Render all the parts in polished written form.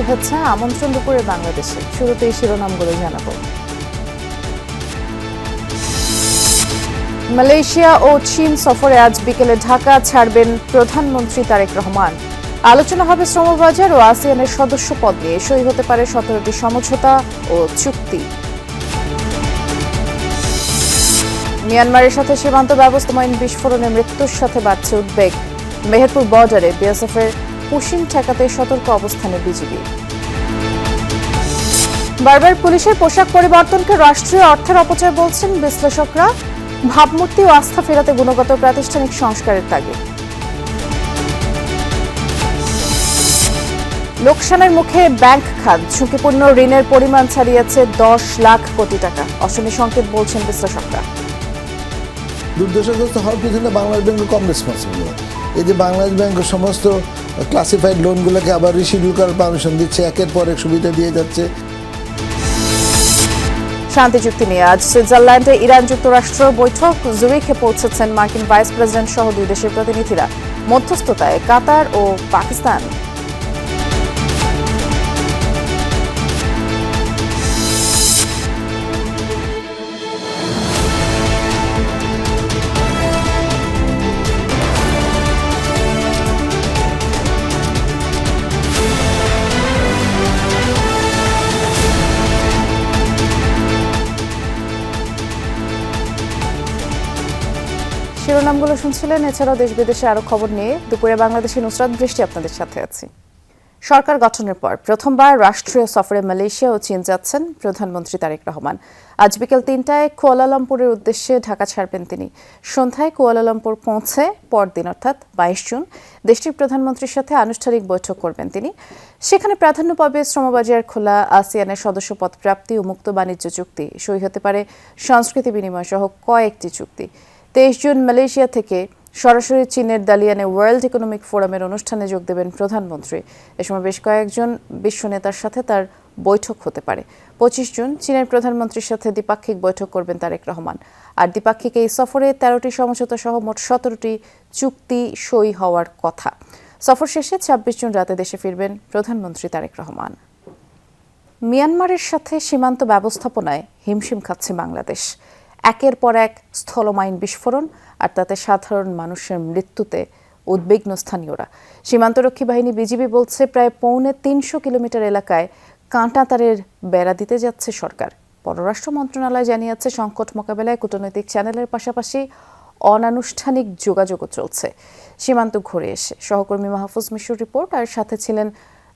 শুভেচ্ছা আমন্ত্রণ দুপুরে বাংলাদেশে। শুরুতেই শিরোনামগুলো জানাবো। মালয়েশিয়া ও চীন সফরে আজ বিকেলে ঢাকা ছাড়বেন প্রধানমন্ত্রী তারেক রহমান। আলোচনা হবে শ্রমবাজার ও আসিয়ানের সদস্য পদ নিয়ে। সই হতে পারে 17টি সমঝোতা ও চুক্তি। মিয়ানমারের সাথে সীমান্ত ব্যবস্থাপনায় বিস্ফোরণে মৃত্যুর সাথে বাড়ছে উদ্বেগ। মেহেরপুর বর্ডারে বিএসএফের পুশিং ঠেকাতে সতর্ক অবস্থানে বিজিবি। বারবার পুলিশের পোশাক পরিবর্তনকে রাষ্ট্রীয় অর্থের অপচয় বলছেন বিশ্লেষকরা। ভাবমূর্তি ও আস্থা ফেরাতে গুণগত প্রাতিষ্ঠানিক সংস্কারের তাগিদ। লোকসানের মুখে ব্যাংক খাত, ঝুঁকিপূর্ণ ঋণের পরিমাণ ছাড়িয়েছে 10 লাখ কোটি টাকা। অশনি সংকেত বলছেন বিশ্লেষকরা। দুর্দশাগ্রস্ত হওয়ার পিছনে বাংলাদেশ ব্যাংক কম রেসপন্সিবল। এই যে বাংলাদেশ ব্যাংক সমস্ত ক্লাসিফাইড লোনগুলোকে আবার রিশিডিউল করার পারমিশন দিচ্ছে, একের পর এক সুবিধা দিয়ে যাচ্ছে। শান্তি চুক্তি নিয়ে আজ সুইজারল্যান্ডে ইরান যুক্তরাষ্ট্র বৈঠক। জুরিখে পৌঁছেছেন মার্কিন ভাইস প্রেসিডেন্ট সহ দুই দেশের প্রতিনিধিরা। মধ্যস্থতায় কাতার ও পাকিস্তান। শিরোনামগুলো শুনছিলেন। এছাড়াও দেশ বিদেশে আরো খবর নিয়ে দুপুরে বাংলাদেশে নুসরাত বৃষ্টি আপনাদের সাথে আছি। সরকার গঠনের পর প্রথমবার রাষ্ট্রীয় সফরে মালয়েশিয়া ও চীন যাচ্ছেন প্রধানমন্ত্রী তারেক রহমান। আজ বিকেল 3টায় কুয়ালালামপুরের উদ্দেশ্যে ঢাকা ছাড়বেন তিনি। সন্ধ্যায় কুয়ালালামপুর পৌঁছে পরদিন অর্থাৎ 22 জুন দেশটির প্রধানমন্ত্রীর সাথে আনুষ্ঠানিক বৈঠক করবেন তিনি। সেখানে প্রাধান্য পাবে শ্রমবাজার খোলা, আসিয়ানের সদস্যপদ প্রাপ্তি ও মুক্ত বাণিজ্য চুক্তি। সই হতে পারে সংস্কৃতি বিনিময় সহ কয়েকটি চুক্তি। 23 জুন মালয়েশিয়া থেকে সরাসরি চীনের দালিয়ানে ওয়ার্ল্ড ইকোনমিক ফোরামের অনুষ্ঠানে যোগ দেবেন প্রধানমন্ত্রী। এ সময় বেশ কয়েকজন বিশ্ব নেতার সাথে তার বৈঠক হতে পারে। 25 জুন চীনের প্রধানমন্ত্রীর সাথে দ্বিপাক্ষিক বৈঠক করবেন তারেক রহমান। আর দ্বিপাক্ষিক এই সফরে 13টি সমঝোতা সহ মোট 17টি চুক্তি সই হওয়ার কথা। সফর শেষে 26 জুন রাতে দেশে ফিরবেন প্রধানমন্ত্রী তারেক রহমান। মিয়ানমারের সাথে সীমান্ত ব্যবস্থাপনায় হিমশিম খাচ্ছে বাংলাদেশ। একের পর এক স্থলমাইন বিস্ফোরণ আর তাতে সাধারণ মানুষের মৃত্যুতে উদ্বিগ্ন স্থানীয়রা। সীমান্তরক্ষী বাহিনী বিজিবি বলছে প্রায় 350 কিলোমিটার এলাকায় কাঁটাতারের বেড়া দিতে যাচ্ছে সরকার। পররাষ্ট্র মন্ত্রণালয় জানিয়েছে সংকট মোকাবেলায় কূটনৈতিক চ্যানেলের পাশাপাশি অনানুষ্ঠানিক যোগাযোগও চলছে। সীমান্ত ঘুরে এসে সহকর্মী মাহফুজ মিশুর রিপোর্ট, আর সাথে ছিলেন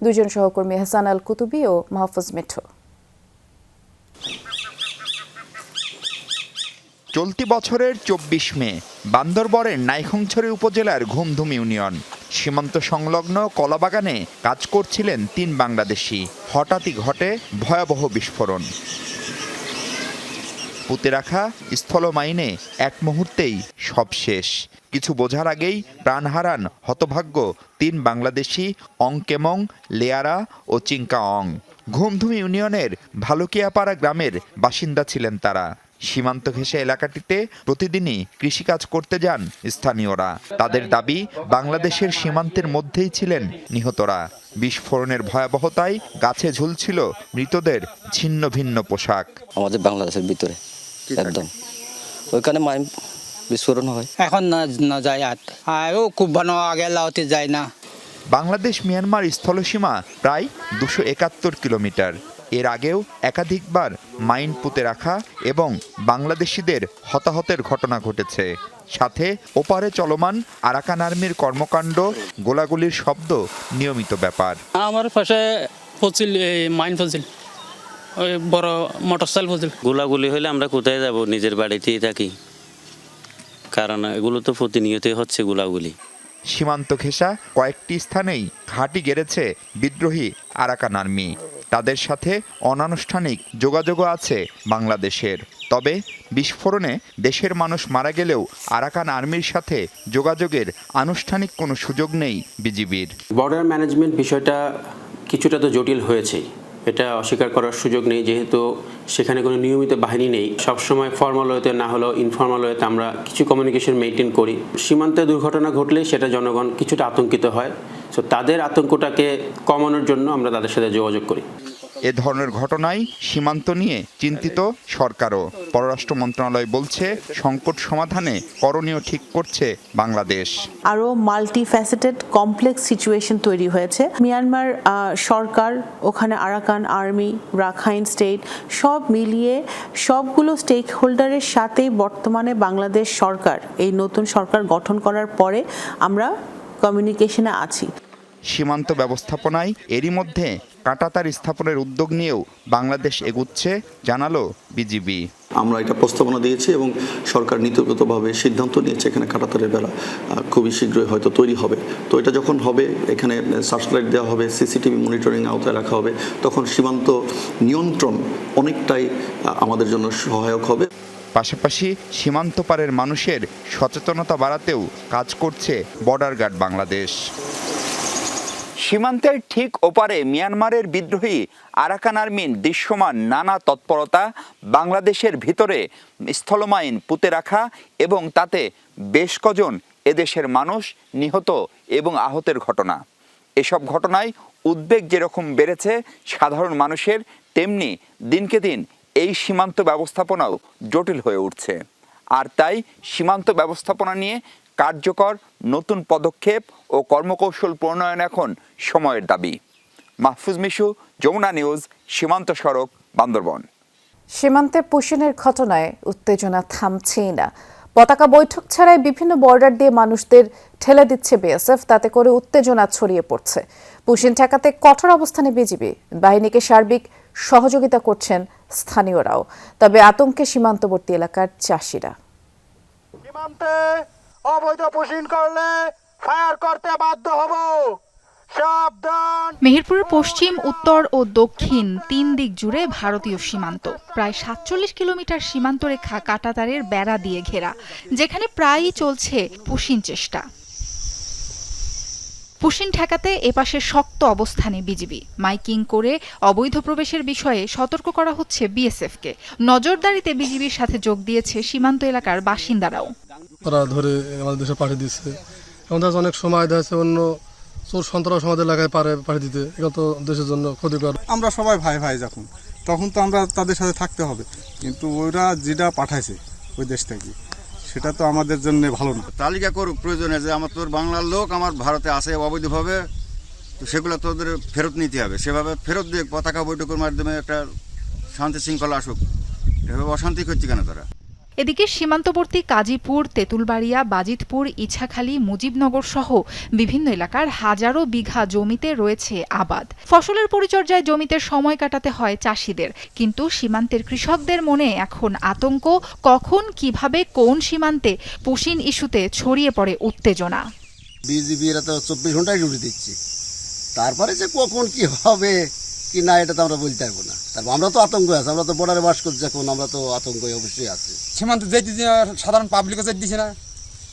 দুজন সহকর্মী হাসান আল কুতুবি ও মাহফুজ মিঠু। চলতি বছরের 24 মে বান্দরবনের নাইখংছড়ি উপজেলার ঘুমধুম ইউনিয়ন সীমান্ত সংলগ্ন কলাবাগানে কাজ করছিলেন 3 বাংলাদেশি। হঠাৎই ঘটে ভয়াবহ বিস্ফোরণ। পুঁতে রাখা স্থলমাইনে এক মুহূর্তেই সব শেষ। কিছু বোঝার আগেই প্রাণ হারান হতভাগ্য 3 বাংলাদেশি অং কেমং, লেয়ারা ও চিংকা অং। ঘুমধুম ইউনিয়নের ভালুকিয়াপাড়া গ্রামের বাসিন্দা ছিলেন তারা। সীমান্ত ঘেঁষে এলাকাটিতে প্রতিদিনই কৃষিকাজ করতে যান স্থানীয়রা। তাদের দাবি, বাংলাদেশের সীমান্তের মধ্যেই ছিলেন নিহতরা। বিস্ফোরণের ভয়াবহতায় গাছে ঝুলছিল মৃতদের ছিন্ন ভিন্ন পোশাক। আমাদের বাংলাদেশের ভিতরে একদম ওইখানে মাইন বিস্ফোরণ হয়। এখন না যায় আর খুব ভালো আগে লাউতে যায় না। বাংলাদেশ মিয়ানমার স্থলসীমা প্রায় 271 কিলোমিটার। এর আগেও একাধিকবার মাইন পুঁতে রাখা এবং বাংলাদেশিদের হতাহতের ঘটনা ঘটেছে। সাথে ওপারে চলমান আরাকান আর্মির কর্মকাণ্ড, গোলাগুলির শব্দ নিয়মিত ব্যাপার। আমার পাশে ফসিল মাইন ফসিল, ওই বড় মোটরসাইকেল ফসিল। গোলাগুলি হলে আমরা কোথায় যাব? নিজের বাড়িতেই থাকি, কারণ এগুলো তো প্রতিনিয়তই হচ্ছে গোলাগুলি। সীমান্ত ঘেঁষা কয়েকটি স্থানেই ঘাঁটি গেড়েছে বিদ্রোহী আরাকান আর্মি। তাদের সাথে অনানুষ্ঠানিক যোগাযোগও আছে বাংলাদেশের। তবে বিস্ফোরণে দেশের মানুষ মারা গেলেও আরাকান আর্মির সাথে যোগাযোগের আনুষ্ঠানিক কোনো সুযোগ নেই বিজিবির। বর্ডার ম্যানেজমেন্ট বিষয়টা কিছুটা তো জটিল হয়েছেই, এটা অস্বীকার করার সুযোগ নেই। যেহেতু সেখানে কোনো নিয়মিত বাহিনী নেই, সবসময় ফর্মাল ওয়েতে না হলেও ইনফর্মাল ওয়েতে আমরা কিছু কমিউনিকেশন মেনটেন করি। সীমান্তে দুর্ঘটনা ঘটলে সেটা জনগণ কিছুটা আতঙ্কিত হয়। সো সো তাদের আতঙ্কটাকে কমানোর জন্য আমরা তাদের সাথে যোগাযোগ করি। এ ধরনের ঘটনায় সীমান্ত নিয়ে চিন্তিত সরকারও। পররাষ্ট্র মন্ত্রণালয় বলছে সংকট সমাধানে করণীয় ঠিক করছে বাংলাদেশ। আরও মাল্টি ফ্যাসেটেড কমপ্লেক্স সিচুয়েশন তৈরি হয়েছে। মিয়ানমার সরকার, ওখানে আরাকান আর্মি, রাখাইন স্টেট সব মিলিয়ে সবগুলো স্টেক হোল্ডারের সাথেই বর্তমানে বাংলাদেশ সরকার, এই নতুন সরকার গঠন করার পরে আমরা কমিউনিকেশনে আছি। সীমান্ত ব্যবস্থাপনায় এরই মধ্যে কাঁটাতার স্থাপনের উদ্যোগ নিয়েও বাংলাদেশ এগুচ্ছে, জানালো বিজিবি। আমরা এটা প্রস্তাবনা দিয়েছি এবং সরকার নীতিগতভাবে সিদ্ধান্ত নিয়েছে এখানে কাঁটাতারের বেড়া খুবই শীঘ্রই হয়তো তৈরি হবে। তো এটা যখন হবে, এখানে সার্চলাইট দেওয়া হবে, সিসিটিভি মনিটরিং আওতায় রাখা হবে, তখন সীমান্ত নিয়ন্ত্রণ অনেকটাই আমাদের জন্য সহায়ক হবে। পাশাপাশি সীমান্ত পারের মানুষের সচেতনতা বাড়াতেও কাজ করছে বর্ডার গার্ড বাংলাদেশ। সীমান্তের ঠিক ওপারে মিয়ানমারের বিদ্রোহী আরাকান আর্মির দৃশ্যমান নানা তৎপরতা, বাংলাদেশের ভিতরে স্থলমাইন পুঁতে রাখা এবং তাতে বেশ কজন এদেশের মানুষ নিহত এবং আহতের ঘটনা। এসব ঘটনায় উদ্বেগ যেরকম বেড়েছে সাধারণ মানুষের, তেমনি দিনকে দিন এই সীমান্ত ব্যবস্থাপনাও জটিল হয়ে উঠছে। আর তাই সীমান্ত ব্যবস্থাপনা নিয়ে কার্যকর নতুন পদক্ষেপ ও কর্মকৌশল প্রণয়ন এখন সময়ের দাবি। মাহফুজ মিশু, যমুনা নিউজ, সীমান্ত সড়ক, বান্দরবন। সীমান্তে পুশিনের ঘটনায় উত্তেজনা থামছেই না। পতাকা বৈঠক ছাড়াই বিভিন্ন বর্ডার দিয়ে মানুষদের ঠেলে দিচ্ছে বিএসএফ, তাতে করে উত্তেজনা ছড়িয়ে পড়ছে। পুশিন ঠেকাতে কঠোর অবস্থানে বিজিবি, বাহিনীকে সার্বিক সহযোগিতা করছেন স্থানীয়রাও। তবে আতঙ্কে সীমান্তবর্তী এলাকার চাষিরা। সীমান্তে অবৈধ পুশিন করলে ফায়ার করতে বাধ্য হব, সাবধান। মেহেরপুরের পশ্চিম, উত্তর ও দক্ষিণ 3 দিক জুড়ে ভারতীয় সীমান্ত। প্রায় 47 কিলোমিটার সীমান্ত রেখা কাঁটাতারের বেড়া দিয়ে ঘেরা, যেখানে প্রায়ই চলছে পুশিন চেষ্টা। পুশিন ঠেকাতে এপাশে শক্ত অবস্থানে বিজিবি। মাইকিং করে অবৈধ প্রবেশের বিষয়ে সতর্ক করা হচ্ছে বিএসএফকে। নজরদারিতে বিজিবির সাথে যোগ দিয়েছে সীমান্ত এলাকার বাসিন্দারাও। তারা ধরে আমাদের দেশে পাঠিয়ে দিচ্ছে। এখন অনেক সময় দেখা অন্য চোর সন্ত্রাস আমাদের এলাকায় পাঠিয়ে দিতে, এটা তো দেশের জন্য ক্ষতিকর। আমরা সবাই ভাই ভাই তখন তো আমরা তাদের সাথে থাকতে হবে, কিন্তু ওরা যেটা পাঠাইছে ওই দেশ থেকে, সেটা তো আমাদের জন্য ভালো না। তালিকা করুক প্রয়োজনে, যে আমার তোর বাংলার লোক আমার ভারতে আসে অবৈধভাবে, তো সেগুলো তোদের ফেরত নিতে হবে। সেভাবে ফেরত দিয়ে পতাকা বৈঠকের মাধ্যমে একটা শান্তি শৃঙ্খলা আসুক। এভাবে অশান্তি করছে কেন তারা? এদিকে সীমান্তবর্তী কাজীপুর, তেঁতুলবাড়িয়া, বাজিতপুর, ইছাখালী, মুজিবনগর সহ বিভিন্ন এলাকার হাজারো বিঘা জমিতে রয়েছে আবাদ। ফসলের পরিচর্যায় জমিতে সময় কাটাতে হয় চাষিদের, কিন্তু সীমান্তের কৃষকদের মনে এখন আতঙ্ক, কখন কিভাবে কোন সীমান্তে পুশিন ইস্যুতে ছড়িয়ে পড়ে উত্তেজনা। বিজিবি এরা তো 24 ঘন্টায় ডিউটি দিচ্ছে, তারপরে যে কখন কি হবে কি না এটা তো আমরা বলতে পারবো না। তারপর আমরা তো আতঙ্ক আছে, আমরা তো বর্ডারে বাস করছি, এখন আমরা তো আতঙ্ক অবশ্যই আছে। সীমান্তে যেতে সাধারণ পাবলিকও যেতে দিছে না,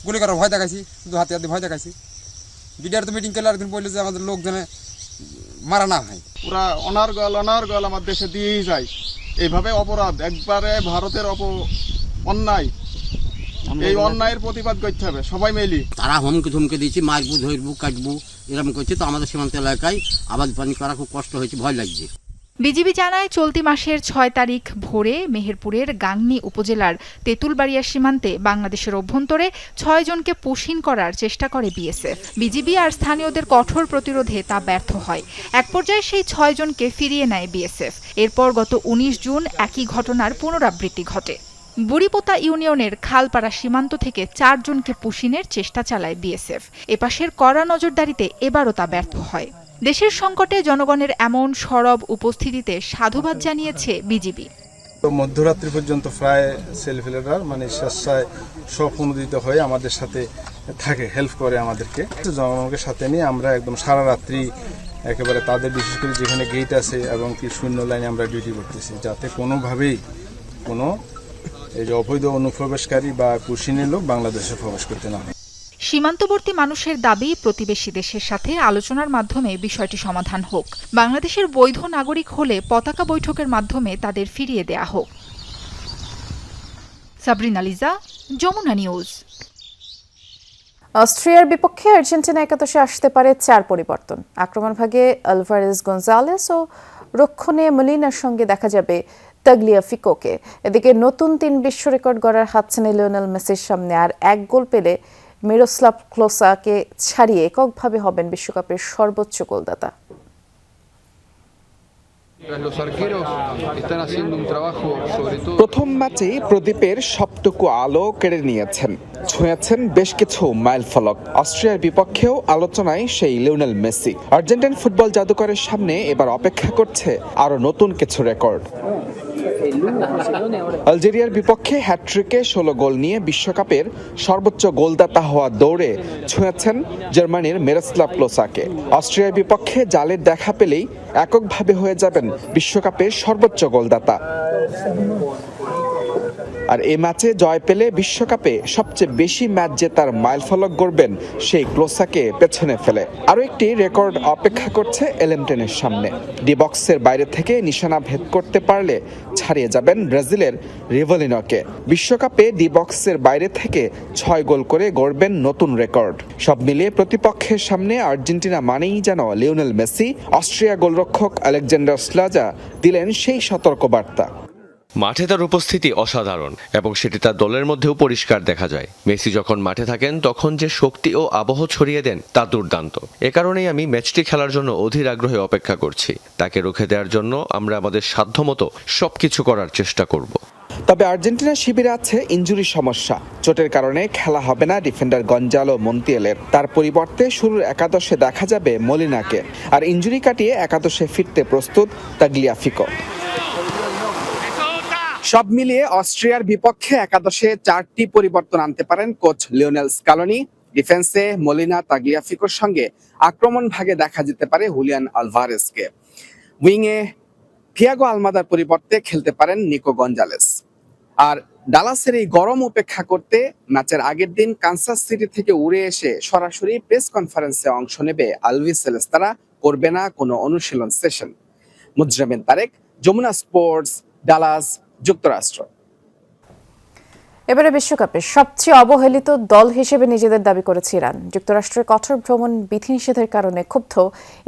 গুলি করার ভয় দেখাইছি, শুধু হাতে হাতে ভয় দেখাইছি। বিডিআর তো মিটিং করলে একদিন বললো যে আমাদের লোকজনে মারা না হয়। ওরা অনার্গল আমার দেশে দিয়েই যায়। এইভাবে অপরাধ, একবারে ভারতের অন্যায়, এই অন্যায়ের প্রতিবাদ করতে হবে সবাই মিলে। তারা হুমকে দিয়েছি, মারবো, ধরবো, কাটবো, এরকম করছে। তো আমাদের সীমান্ত এলাকায় আবাদ পানি করা খুব কষ্ট হয়েছে, ভয় লাগছে। বিজিবি জানায় চলতি মাসের 6 তারিখ ভোরে মেহেরপুরের গাংনী উপজেলার তেঁতুলবাড়িয়া সীমান্তে বাংলাদেশের অভ্যন্তরে 6 জনকে পুশিন করার চেষ্টা করে বিএসএফ। বিজিবি আর স্থানীয়দের কঠোর প্রতিরোধে তা ব্যর্থ হয়। এক পর্যায়ে সেই 6 জনকে ফিরিয়ে নেয় বিএসএফ। এরপর গত 19 জুন একই ঘটনার পুনরাবৃত্তি ঘটে। বুড়িপোতা ইউনিয়নের খালপাড়া সীমান্ত থেকে 4 জনকে পুশিনের চেষ্টা চালায় বিএসএফ। এপাশের কড়া নজরদারিতে এবারও তা ব্যর্থ হয়। দেশের সংকটে জনগণের এমন সরব উপস্থিতিতে সাধুবাদ জানিয়েছে বিজিবি। মধ্যরাত্রি পর্যন্ত প্রায় সেলফিলেরা স্বেচ্ছায় স্বপ্রণোদিত হয়ে আমাদের সাথে থাকে, হেল্প করে আমাদেরকে। জনগণকে সাথে নিয়ে আমরা একদম সারা রাত্রি একেবারে তাদের, বিশেষ করে যেখানে গেট আছে এবং কি শূন্য লাইনে আমরা ডিউটি করতেছি, যাতে কোনোভাবেই কোনো এই যে অবৈধ অনুপ্রবেশকারী বা পুশিনের লোক বাংলাদেশে প্রবেশ করতে না হয়। সীমান্তবর্তী মানুষের দাবি, প্রতিবেশী দেশের সাথে আলোচনার মাধ্যমে বিষয়টি সমাধান হোক। বাংলাদেশের বৈধ নাগরিক হলে পতাকা বৈঠকের মাধ্যমে তাদের ফিরিয়ে দেয়া হোক। সাবরিনা লিজা, যমুনা নিউজ। অস্ট্রিয়ার বিপক্ষে আর্জেন্টিনা একাদশে আসতে পারে 4 পরিবর্তন। আক্রমণভাগে আলভারেজ গোঞ্জালেস ও রক্ষণে মলিনার সঙ্গে দেখা যাবে তাগলিয়াফিকোকে। এদিকে নতুন 3 বিশ্ব রেকর্ড গড়ার হাতছানি লিওনেল মেসির সামনে আর 1 গোল পেলে মিরোস্লাভ ক্লোসাকে ছাড়িয়ে এককভাবে হবেন বিশ্বকাপের সর্বোচ্চ গোলদাতা। প্রথম ম্যাচেই প্রদীপের সবটুকু আলো কেড়ে নিয়েছেন, ছুঁয়েছেন বেশ কিছু মাইলফলক। অস্ট্রিয়ার বিপক্ষেও আলোচনায় সেই লিওনেল মেসি। আর্জেন্টাইন ফুটবল জাদুকরের সামনে এবার অপেক্ষা করছে আরো নতুন কিছু রেকর্ড। আলজেরিয়ার বিপক্ষে হ্যাটট্রিকে 16 গোল নিয়ে বিশ্বকাপের সর্বোচ্চ গোলদাতা হওয়া দৌড়ে ছুঁয়েছেন জার্মানির মিরোস্লাভ ক্লোসাকে। অস্ট্রিয়ার বিপক্ষে জালের দেখা পেলেই এককভাবে হয়ে যাবেন বিশ্বকাপের সর্বোচ্চ গোলদাতা। আর এই ম্যাচে জয় পেলে বিশ্বকাপে সবচেয়ে বেশি ম্যাচ জেতার মাইলফলক গড়বেন সেই ক্লোসাকে পেছনে ফেলে। আরও একটি রেকর্ড অপেক্ষা করছে এলেমটেনের সামনে। ডি বক্সের বাইরে থেকে নিশানা ভেদ করতে পারলে ছাড়িয়ে যাবেন ব্রাজিলের রিভলিনোকে। বিশ্বকাপে ডি বক্সের বাইরে থেকে 6 গোল করে গড়বেন নতুন রেকর্ড। সব মিলিয়ে প্রতিপক্ষের সামনে আর্জেন্টিনা মানেই যেন লিওনেল মেসি। অস্ট্রিয়া গোলরক্ষক আলেকজান্ডার স্লাজা দিলেন সেই সতর্কবার্তা। মাঠে তার উপস্থিতি অসাধারণ এবং সেটি তার দলের মধ্যেও পরিষ্কার দেখা যায়। মেসি যখন মাঠে থাকেন তখন যে শক্তি ও আবহ ছড়িয়ে দেন তা দুর্দান্ত। এ কারণেই আমি ম্যাচটি খেলার জন্য অধীর আগ্রহে অপেক্ষা করছি। তাকে রুখে দেওয়ার জন্য আমরা আমাদের সাধ্যমতো সবকিছু করার চেষ্টা করব। তবে আর্জেন্টিনা শিবিরে আছে ইনজুরি সমস্যা। চোটের কারণে খেলা হবে না ডিফেন্ডার গঞ্জালো মন্তিয়ালের। তার পরিবর্তে শুরুর একাদশে দেখা যাবে মলিনাকে। আর ইনজুরি কাটিয়ে একাদশে ফিরতে প্রস্তুত তাগলিয়াফিকো। সব মিলিয়ে অস্ট্রিয়ার বিপক্ষে একাদশে 4টি পরিবর্তন আনতে পারেন কোচ লিওনেল স্কালোনি। ডিফেন্সে মলিনা, তাগলিয়াফিকোর সঙ্গে আক্রমণ ভাগে দেখা যেতে পারে হুলিয়ান আলভারেজকে। উইংয়ে থিয়াগো আলমাদার পরিবর্তে খেলতে পারেন নিকো গঞ্জালেস। আর ডালাসের এই গরম উপেক্ষা করতে ম্যাচের আগের দিন কানসাস সিটি থেকে উড়ে এসে সরাসরি প্রেস কনফারেন্সে অংশ নেবে আলভিস সেলেস্তারা। করবে না কোনো অনুশীলন session. Mujramin Tarek, Jamuna sports, Dallas, যুক্তরাষ্ট্র। এবারে বিশ্বকাপে সবচেয়ে অবহেলিত দল হিসেবে নিজেদের দাবি করেছে ইরান। যুক্তরাষ্ট্রের কঠোর ভ্রমণ বিধিনিষেধের কারণে ক্ষুব্ধ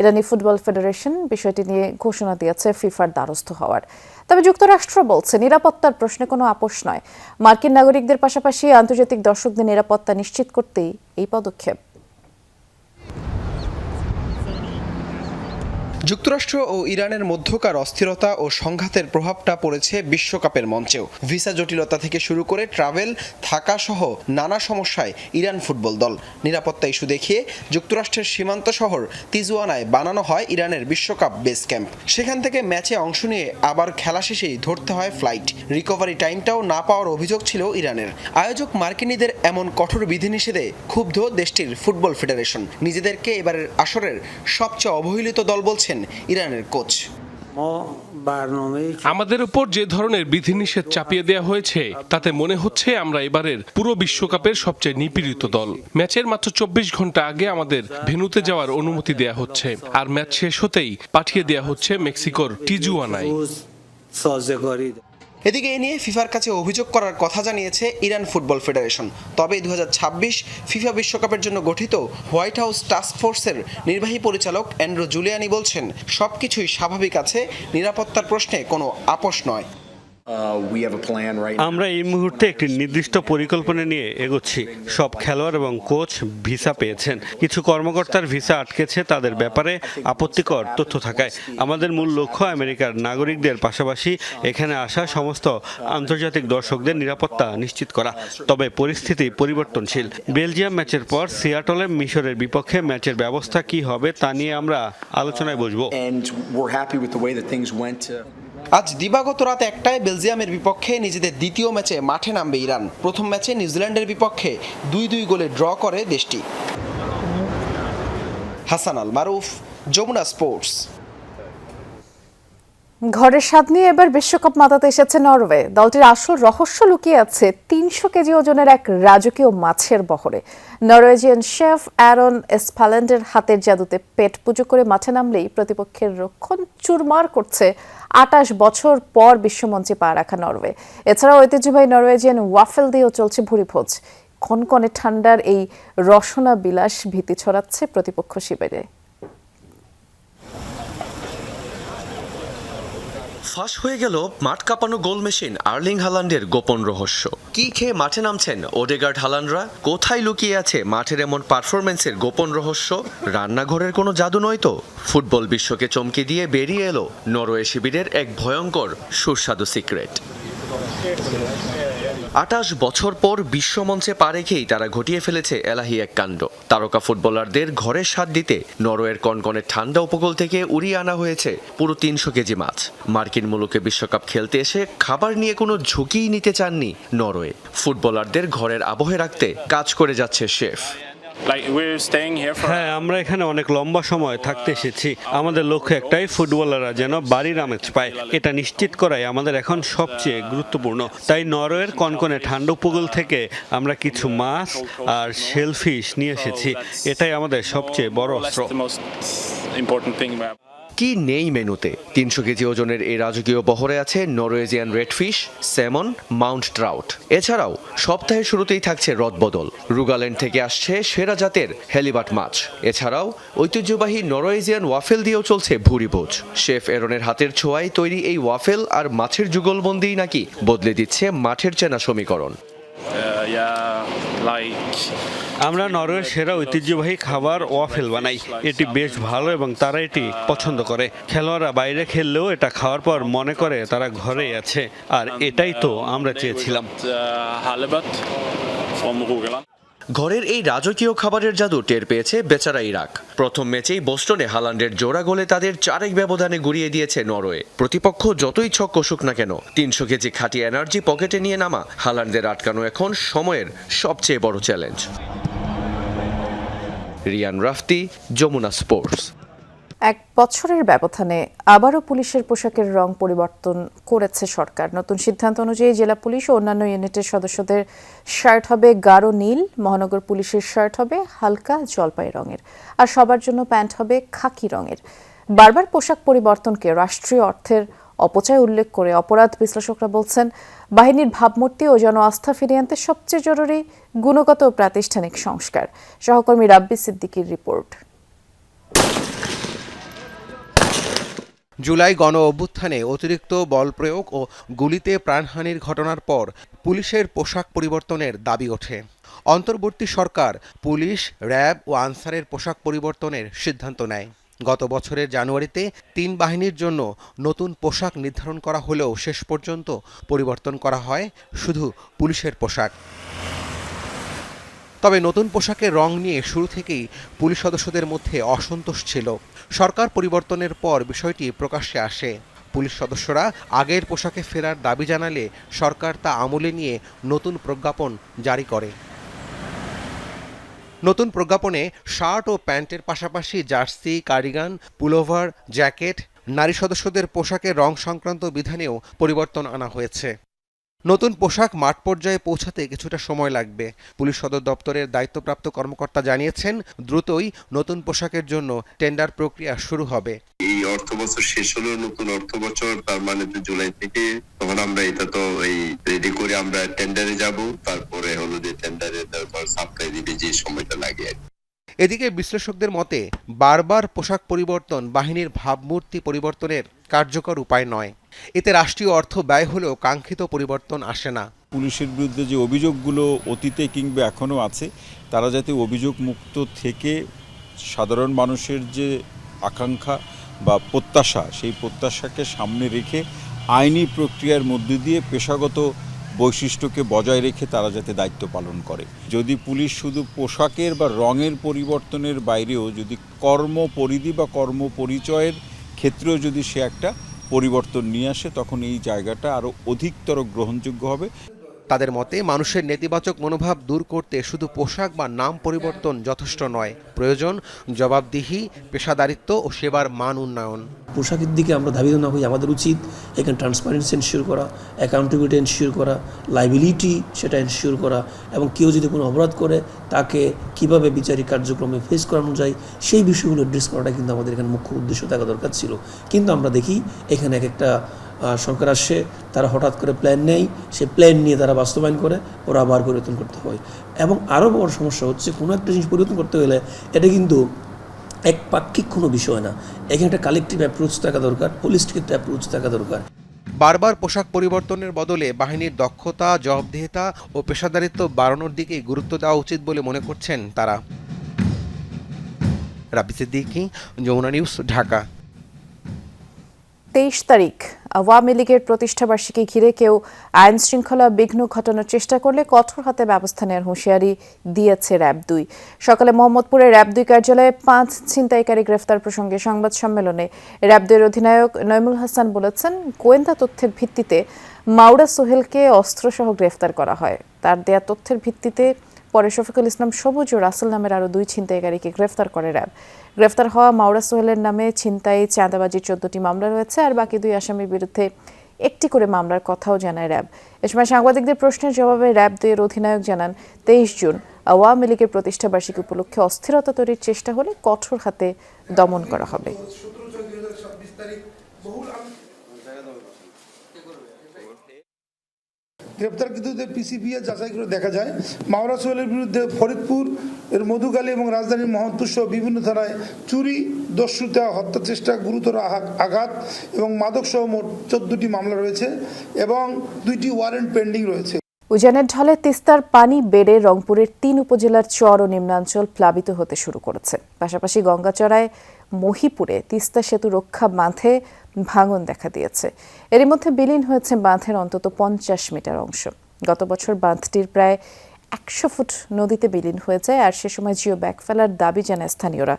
ইরানি ফুটবল ফেডারেশন বিষয়টি নিয়ে ঘোষণা দিয়েছে ফিফার দ্বারস্থ হওয়ার। তবে যুক্তরাষ্ট্র বলছে নিরাপত্তার প্রশ্নে কোনো আপোষ নয়। মার্কিন নাগরিকদের পাশাপাশি আন্তর্জাতিক দর্শকদের নিরাপত্তা নিশ্চিত করতেই এই পদক্ষেপ। যুক্তরাষ্ট্র ও ইরানের মধ্যকার অস্থিরতা ও সংঘাতের প্রভাবটা পড়েছে বিশ্বকাপের মঞ্চেও। ভিসা জটিলতা থেকে শুরু করে ট্রাভেল, থাকা সহ নানা সমস্যায় ইরান ফুটবল দল। নিরাপত্তা ইস্যু দেখিয়ে যুক্তরাষ্ট্রের সীমান্ত শহর তিজওয়ানায় বানানো হয় ইরানের বিশ্বকাপ বেস ক্যাম্প। সেখান থেকে ম্যাচে অংশ নিয়ে আবার খেলা শেষেই ধরতে হয় ফ্লাইট। রিকভারি টাইমটাও না পাওয়ার অভিযোগ ছিল ইরানের। আয়োজক মার্কিনীদের এমন কঠোর বিধিনিষেধে ক্ষুব্ধ দেশটির ফুটবল ফেডারেশন। নিজেদেরকে এবারের আসরের সবচেয়ে অবহেলিত দল বলছেন ইরানের কোচ। আমাদের উপর যে ধরনের বিধিনিষেধ চাপিয়ে দেওয়া হয়েছে তাতে মনে হচ্ছে আমরা এবারের পুরো বিশ্বকাপের সবচেয়ে নিপীড়িত দল। ম্যাচের মাত্র 24 ঘন্টা আগে আমাদের ভেন্যুতে যাওয়ার অনুমতি দেয়া হচ্ছে, আর ম্যাচ শেষ হতেই পাঠিয়ে দেয়া হচ্ছে মেক্সিকোর টিজুয়ানায়। এদিকে এ নিয়ে ফিফার কাছে অভিযোগ করার কথা জানিয়েছে ইরান ফুটবল ফেডারেশন। তবে 2026 ফিফা বিশ্বকাপের জন্য গঠিত হোয়াইট হাউস টাস্ক ফোর্সের নির্বাহী পরিচালক অ্যান্ড্রু জুলিয়ানি বলছেন সবকিছুই স্বাভাবিক আছে, নিরাপত্তার প্রশ্নে কোনো আপোষ নয়। আমরা এই মুহূর্তে একটি নির্দিষ্ট পরিকল্পনা নিয়ে এগোচ্ছি। সব খেলোয়াড় এবং কোচ ভিসা পেয়েছেন। কিছু কর্মকর্তার ভিসা আটকেছে তাদের ব্যাপারে আপত্তিকর তথ্য থাকায়। আমাদের মূল লক্ষ্য আমেরিকার নাগরিকদের পাশাপাশি এখানে আসা সমস্ত আন্তর্জাতিক দর্শকদের নিরাপত্তা নিশ্চিত করা। তবে পরিস্থিতি পরিবর্তনশীল। বেলজিয়াম ম্যাচের পর সিয়াটলে মিশরের বিপক্ষে ম্যাচের ব্যবস্থা কি হবে তা নিয়ে আমরা আলোচনায় বসবো। আজ দিবাগত রাত 1টায় বেলজিয়ামের বিপক্ষে নিজেদের দ্বিতীয় ম্যাচে মাঠে নামবে ইরান। প্রথম ম্যাচে নিউজিল্যান্ডের বিপক্ষে 2-2 গোলে ড্র করে দেশটি। হাসান আল মারুফ, যমুনা স্পোর্টস। ঘরের স্বাদ নিয়ে এবার বিশ্বকাপ মাতাতে এসেছে নরওয়ে। দলটির আসল রহস্য লুকিয়ে আছে 300 কেজি ওজনের এক রাজকীয় মাছের বহরে। নরওয়েজিয়ান শেফ অ্যারন এসফাল্যান্ডের হাতের জাদুতে পেট পুজো করে মাঠে নামলেই প্রতিপক্ষের রক্ষণ চুরমার করছে 28 বছর পর বিশ্বমঞ্চে পা রাখা নরওয়ে। এছাড়াও ঐতিহ্যবাহী নরওয়েজিয়ান ওয়াফেল দিয়েও চলছে ভুরিভোজ। কনকনে ঠান্ডার এই রসনা বিলাস ভীতি ছড়াচ্ছে প্রতিপক্ষ শিবিরে। ফাঁস হয়ে গেল মাঠ কাঁপানো গোল মেশিন আর্লিং হালান্ডের গোপন রহস্য। কি খেয়ে মাঠে নামছেন ওডেগার্ড হালান্ডরা? কোথায় লুকিয়ে আছে মাঠের এমন পারফরমেন্সের গোপন রহস্য? রান্নাঘরের কোনো জাদু নয় তো? ফুটবল বিশ্বকে চমকে দিয়ে বেরিয়ে এলো নরওয়ে শিবিরের এক ভয়ঙ্কর সুস্বাদু সিক্রেট। ২৮ বছর পর বিশ্বমঞ্চে পা রেখেই তারা ঘটিয়ে ফেলেছে এলাহি এক কাণ্ড। তারকা ফুটবলারদের ঘরের স্বাদ দিতে নরওয়ের কনকনে ঠান্ডা উপকূল থেকে উড়িয়ে আনা হয়েছে পুরো 300 কেজি মাছ। মার্কিন মুলুকে বিশ্বকাপ খেলতে এসে খাবার নিয়ে কোনো ঝুঁকিই নিতে চাননি নরওয়ে। ফুটবলারদের ঘরের আবহে রাখতে কাজ করে যাচ্ছে শেফ। হ্যাঁ, আমরা এখানে অনেক লম্বা সময় থাকতে এসেছি। আমাদের লক্ষ্য একটাই, ফুটবলাররা যেন বাড়ির আমেজ পায়। এটা নিশ্চিত করাই আমাদের এখন সবচেয়ে গুরুত্বপূর্ণ। তাই নরওয়ের কনকনে ঠান্ডা উপকূল থেকে আমরা কিছু মাছ আর শেলফিশ নিয়ে এসেছি। এটাই আমাদের সবচেয়ে বড় অস্ত্র। কি নেই মেনুতে? 300 কেজি ওজনের এই রাজকীয় বহরে আছে নরওয়েজিয়ান রেডফিশ, স্যামন, মাউন্ট ট্রাউট। এছাড়াও সপ্তাহের শুরুতেই থাকছে রদবদল। রুগাল্যান্ড থেকে আসছে সেরা জাতের হেলিবাট মাছ। এছাড়াও ঐতিহ্যবাহী নরওয়েজিয়ান ওয়াফেল দিয়েও চলছে ভুরি ভোজ। শেফ এরনের হাতের ছোঁয়ায় তৈরি এই ওয়াফেল আর মাছের যুগলবন্দিই নাকি বদলে দিচ্ছে মাঠের চেনা সমীকরণ। আমরা নরওয়ের সেরা ঐতিহ্যবাহী খাবার ওয়াফেল বানাই। এটি বেশ ভালো এবং তারা এটি পছন্দ করে। খেলোয়াড়রা বাইরে খেললেও এটা খাওয়ার পর মনে করে তারা ঘরেই আছে। আর এটাই তো আমরা চেয়েছিলাম। ঘরের এই রাজকীয় খাবারের জাদু টের পেয়েছে বেচারা ইরাক। প্রথম ম্যাচেই বোস্টনে হালান্ডের জোড়া গোলে তাদের 4-1 ব্যবধানে গুড়িয়ে দিয়েছে নরওয়ে। প্রতিপক্ষ যতই ছক কষুক না কেন, 300 কেজি খাঁটি এনার্জি পকেটে নিয়ে নামা হালান্ডদের আটকানো এখন সময়ের সবচেয়ে বড় চ্যালেঞ্জ। রিয়ান রাফতি, যমুনা স্পোর্টস। 1 বছরের ব্যবধানে আবারও পুলিশের পোশাকের রং পরিবর্তন করেছে সরকার। নতুন সিদ্ধান্ত অনুযায়ী জেলা পুলিশ ও অন্যান্য ইউনিটের সদস্যদের শার্ট হবে গাঢ় নীল, মহানগর পুলিশের শার্ট হবে হালকা জলপাই রঙের, আর সবার জন্য প্যান্ট হবে খাকি রঙের। বারবার পোশাক পরিবর্তনকে রাষ্ট্রীয় অর্থের অপচয় উল্লেখ করে অপরাধ বিশ্লেষকরা বলছেন, বাহিনীর ভাবমূর্তি ও জন আস্থা ফিরিয়ে আনতে সবচেয়ে জরুরি গুণগত ও প্রাতিষ্ঠানিক সংস্কার। সহকর্মী রাব্বি সিদ্দিকীর রিপোর্ট। জুলাই গণ অভ্যুত্থানে অতিরিক্ত বল প্রয়োগ ও গুলিতে প্রাণহানির ঘটনার পর পুলিশের পোশাক পরিবর্তনের দাবি ওঠে। অন্তর্বর্তী সরকার পুলিশ, র্যাব ও আনসারের পোশাক পরিবর্তনের সিদ্ধান্ত নেয়। গত বছরের জানুয়ারিতে 3 বাহিনীর জন্য নতুন পোশাক নির্ধারণ করা হলেও শেষ পর্যন্ত পরিবর্তন করা হয় শুধু পুলিশের পোশাক। তবে নতুন পোশাকের রং নিয়ে শুরু থেকেই পুলিশ সদস্যদের মধ্যে অসন্তোষ ছিল। সরকার পরিবর্তনের পর বিষয়টি প্রকাশ্যে আসে। পুলিশ সদস্যরা আগের পোশাকে ফেরার দাবি জানালে সরকার তা আমলে নিয়ে নতুন প্রজ্ঞাপন জারি করে। নতুন প্রজ্ঞাপনে শার্ট ও প্যান্টের পাশাপাশি জার্সি, কার্ডিগান, পুলোভার, জ্যাকেট, নারী সদস্যদের পোশাকের রং সংক্রান্ত বিধানেও পরিবর্তন আনা হয়েছে। নতুন পোশাক মাঠ পর্যায়ে পৌঁছাতে কিছুটা সময় লাগবে। পুলিশ সদর দপ্তরের দায়িত্বপ্রাপ্ত কর্মকর্তা জানিয়েছেন, দ্রুতই নতুন পোশাকের জন্য টেন্ডার প্রক্রিয়া শুরু হবে। এই অর্থ বছর শেষ হলো, নতুন অর্থ বছর, তার মানে তো জুলাই থেকে, তখন আমরা এটা তো এই রেডি করে আমরা টেন্ডারে যাব, তারপরে হলো যে টেন্ডারে তারপর সাপ্লাই দিবে, যে সময়টা লাগে। এদিকে বিশ্লেষকদের মতে বারবার পোশাক পরিবর্তন বাহিনীর ভাবমূর্তি পরিবর্তনের কার্যকর উপায় নয়। এতে রাষ্ট্রীয় অর্থ ব্যয় হলেও কাঙ্ক্ষিত পরিবর্তন আসে না। পুলিশের বিরুদ্ধে যে অভিযোগগুলো অতীতে কিংবা এখনও আছে, তারা যাতে অভিযোগ মুক্ত থেকে সাধারণ মানুষের যে আকাঙ্ক্ষা বা প্রত্যাশা, সেই প্রত্যাশাকে সামনে রেখে আইনি প্রক্রিয়ার মধ্যে দিয়ে পেশাগত বৈশিষ্ট্যকে বজায় রেখে তারা যাতে দায়িত্ব পালন করে। যদি পুলিশ শুধু পোশাকের বা রঙের পরিবর্তনের বাইরেও যদি কর্মপরিধি বা কর্মপরিচয়ের ক্ষেত্রেও যদি সে একটা পরিবর্তন নিয়ে আসে, তখন এই জায়গাটা আরও অধিকতর গ্রহণযোগ্য হবে। তাদের মতে মানুষের নেতিবাচক মনোভাব দূর করতে শুধু পোশাক বা নাম পরিবর্তন যথেষ্ট নয়, প্রয়োজন জবাবদিহি, পেশাদারিত্ব ও সেবার মান উন্নয়ন। পোশাকের দিকে আমরা ধাবিত না হই, আমাদের উচিত এখানে ট্রান্সপারেন্সি এনশিওর করা, অ্যাকাউন্টেবিলিটি এনশিওর করা, লাইবিলিটি সেটা এনশিওর করা, এবং কেউ যদি কোনো অপরাধ করে তাকে কিভাবে বিচারিক কার্যক্রমে ফেস করানো যায় সেই বিষয়গুলো অ্যাড্রেস করাটা কিন্তু আমাদের এখানে মুখ্য উদ্দেশ্য থাকা দরকার ছিল। কিন্তু আমরা দেখি এখানে এক একটা সরকার আসে, তারা হঠাৎ করে প্ল্যান নেয়, সে প্ল্যান নিয়ে তারা বাস্তবায়ন করে, ওরা আবার পরিবর্তন করতে হয়। এবং আরও বড় সমস্যা হচ্ছে কোনো একটা জিনিস পরিবর্তন করতে গেলে এটা কিন্তু একপাক্ষিক কোনো বিষয় না, এখানে একটা কালেকটিভ অ্যাপ্রোচ থাকা দরকার, হোলিস্টিক একটা অ্যাপ্রোচ থাকা দরকার। বারবার পোশাক পরিবর্তনের বদলে বাহিনীর দক্ষতা, জবাবদিহিতা ও পেশাদারিত্ব বাড়ানোর দিকে গুরুত্ব দেওয়া উচিত বলে মনে করছেন তারা। রাবি সিদ্দিকী, যমুনা নিউজ, ঢাকা। 23 তারিখ আওয়ামী লীগের প্রতিষ্ঠাবার্ষিকী ঘিরে কেউ আইন শৃঙ্খলা বিঘ্ন ঘটানোর চেষ্টা করলে কঠোর হাতে ব্যবস্থা নেওয়ার হুঁশিয়ারি দিয়েছে র্যাব 2। সকালে মোহাম্মদপুরের র্যাব 2 কার্যালয়ে 5 ছিনতাইকারী গ্রেফতার প্রসঙ্গে সংবাদ সম্মেলনে র্যাব 2 অধিনায়ক নইমুল হাসান বলেছেন, গোয়েন্দা তথ্যের ভিত্তিতে মাওড়া সোহেলকে অস্ত্রসহ গ্রেফতার করা হয়। তার দেয়া তথ্যের ভিত্তিতে পরে শফিকুল ইসলাম সবুজ ও রাসেল নামের আরও 2 ছিনতাইকারীকে গ্রেফতার করে র্যাব। গ্রেফতার হওয়া মাওড়া সোহেলের নামে ছিনতাই, চাঁদাবাজির 14টি মামলা রয়েছে, আর বাকি 2 আসামির বিরুদ্ধে 1টি করে মামলার কথাও জানায় র্যাব। এ সময় সাংবাদিকদের প্রশ্নের জবাবে র্যাব 2 এর অধিনায়ক জানান, 23 জুন আওয়ামী লীগের প্রতিষ্ঠাবার্ষিকী উপলক্ষে অস্থিরতা তৈরির চেষ্টা হলে কঠোর হাতে দমন করা হবে। গ্রেপ্তারকৃতদের পিসিপিএ যাচাই করে দেখা যায়, মাওড়া সোহেলের বিরুদ্ধে ফরিদপুর এর মধুকালী এবং রাজধানীর মোহাম্মদপুর সহ বিভিন্ন থানায় চুরি, দস্যুতা, হত্যা চেষ্টা, গুরুতর আঘাত এবং মাদক সহ মোট 14টি মামলা রয়েছে এবং 2টি ওয়ারেন্ট পেন্ডিং রয়েছে। উজানের ঢলে তিস্তার পানি বেড়ে রংপুরের 3 উপজেলার চর ও নিম্নাঞ্চল প্লাবিত হতে শুরু করেছে। পাশাপাশি গঙ্গাচড়ায়, মহিপুরে তিস্তা সেতু রক্ষা বাঁধে ভাঙন দেখা দিয়েছে। এরই মধ্যে বিলীন হয়েছে বাঁধের অন্তত 50 মিটার অংশ। গত বছর বাঁধটির প্রায় 100 ফুট নদীতে বিলীন হয়ে যায়, আর সে সময় জিও ব্যাগ ফেলার দাবি জানায় স্থানীয়রা।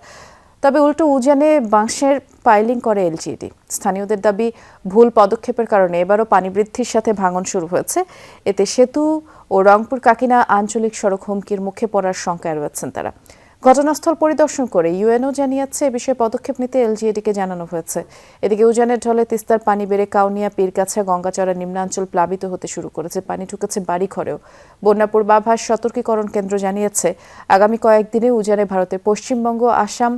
তবে উল্টো উজানে বাঁশের পাইলিং করে এলজিইডি। স্থানীয়দের দাবি, ভুল পদক্ষেপের কারণে এবারও পানি বৃদ্ধির সাথে ভাঙন শুরু হয়েছে। এতে সেতু ও রংপুর কাকিনা আঞ্চলিক সড়ক হুমকির মুখে পড়ার শঙ্কায় রয়েছেন তারা। ঘটনাস্থল পরিদর্শন করে ইউএনও জানিয়েছে, এ বিষয়ে পদক্ষেপ নিতে এলজিইডিকে জানানো হয়েছে। এদিকে উজানের ঢলে তিস্তার পানি বেড়ে কাউনিয়া, পীরগাছা, গঙ্গাচড়া নিম্নাঞ্চল প্লাবিত হতে শুরু করেছে। পানি ঢুকেছে বাড়িঘরেও। বন্যা পূর্বাভাস সতর্কীকরণ কেন্দ্র জানিয়েছে, আগামী কয়েকদিনে উজানে ভারতের পশ্চিমবঙ্গ, আসাম,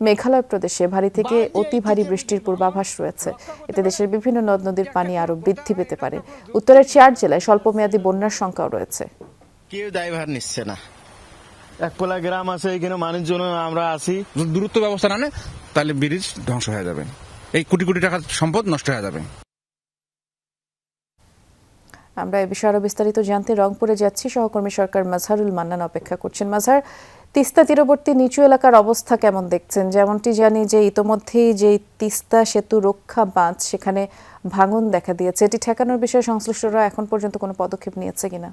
মেঘালয় প্রদেশে ভারী থেকে অতি ভারী বৃষ্টির পূর্বাভাস রয়েছে। এতে দেশের বিভিন্ন নদ নদীর পানি আরও বৃদ্ধি পেতে পারে। উত্তরের 4 জেলায় স্বল্পমেয়াদী বন্যার সংখ্যাও রয়েছে। কেউ দায়ভার নিচ্ছে না। একপোলা গ্রাম আছে, এখানে মানুষজন আমরা আছি, দ্রুত ব্যবস্থা না নেয় তাহলে ব্রিজ ধ্বংস হয়ে যাবে, এই কোটি কোটি টাকার সম্পদ নষ্ট হয়ে যাবে। আমরা এ বিষয়ে আরো বিস্তারিত জানতে রংপুরে যাচ্ছি। সহকর্মী সরকার মাজহারুল মান্নান অপেক্ষা করছেন। মাজহার, তিস্তা তীরবর্তী নিচু এলাকার অবস্থা কেমন দেখছেন? যেমনটি জানি যে ইতোমধ্যেই যে তিস্তা সেতু রক্ষা বাঁধ, সেখানে ভাঙন দেখা দিয়েছে, এটি ঠেকানোর বিষয়ে সংশ্লিষ্টরা এখন পর্যন্ত কোনো পদক্ষেপ নিয়েছে কিনা?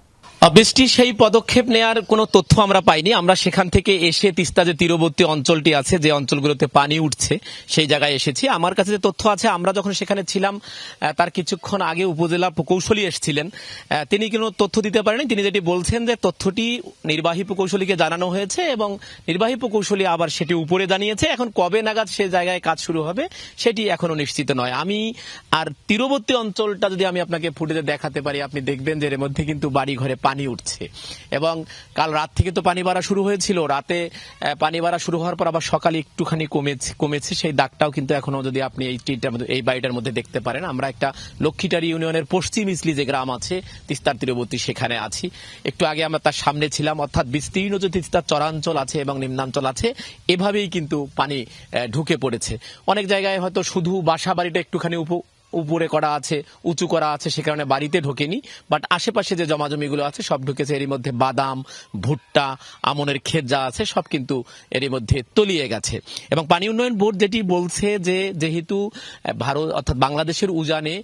বৃষ্টি সেই পদক্ষেপ নেয়ার কোনো তথ্য আমরা পাইনি। আমরা সেখান থেকে এসে তিস্তা যে তীরবর্তী অঞ্চলটি আছে, যে অঞ্চলগুলোতে পানি উঠছে, সেই জায়গায় এসেছি। আমার কাছে যে তথ্য আছে, আমরা যখন সেখানে ছিলাম তার কিছুক্ষণ আগে উপজেলা প্রকৌশলী এসেছিলেন, তিনি কোনো তথ্য দিতে পারেনি। তিনি যেটি বলছেন যে তথ্যটি নির্বাহী প্রকৌশলীকে জানানো হয়েছে এবং নির্বাহী প্রকৌশলী আবার সেটি উপরে জানিয়েছে। এখন কবে নাগাদ সে জায়গায় কাজ শুরু হবে সেটি এখনো নিশ্চিত নয়। আমি আর তীরবর্তী অঞ্চলটা যদি আমি আপনাকে ফুটেজে দেখাতে পারি, আপনি দেখবেন যে এর মধ্যে কিন্তু বাড়ি ঘরে পানি উঠছে এবং কাল রাত থেকে তো পানি বাড়া শুরু হয়েছিল। রাতে পানি বাড়া শুরু হওয়ার পর আবার সকালে একটুখানি কমেছে। সেই দাগটাও কিন্তু এখনো যদি আপনি এই বাড়িটার মধ্যে দেখতে পারেন। আমরা একটা লক্ষ্মীটারি ইউনিয়নের পশ্চিম ইসলি যে গ্রাম আছে তিস্তার তীরবর্তী, সেখানে আছি। একটু আগে আমরা তার সামনে ছিলাম। অর্থাৎ বিস্তীর্ণ যে তিস্তার চরাঞ্চল আছে এবং নিম্নাঞ্চল আছে, এভাবেই কিন্তু পানি ঢুকে পড়েছে। অনেক জায়গায় হয়তো শুধু বাসা বাড়িটা একটুখানি উপরে করা আছে, উঁচু করা আছে, সে কারণে বাড়িতে ঢোকেনি, বাট আশেপাশে যে জমাজমিগুলো আছে সব ঢুকেছে। এরই মধ্যে বাদাম, ভুট্টা, আমনের ক্ষেত যা আছে সব কিন্তু এরই মধ্যে তলিয়ে গেছে। এবং পানি উন্নয়ন বোর্ড যেটি বলছে যে যেহেতু ভারত অর্থাৎ বাংলাদেশের উজানে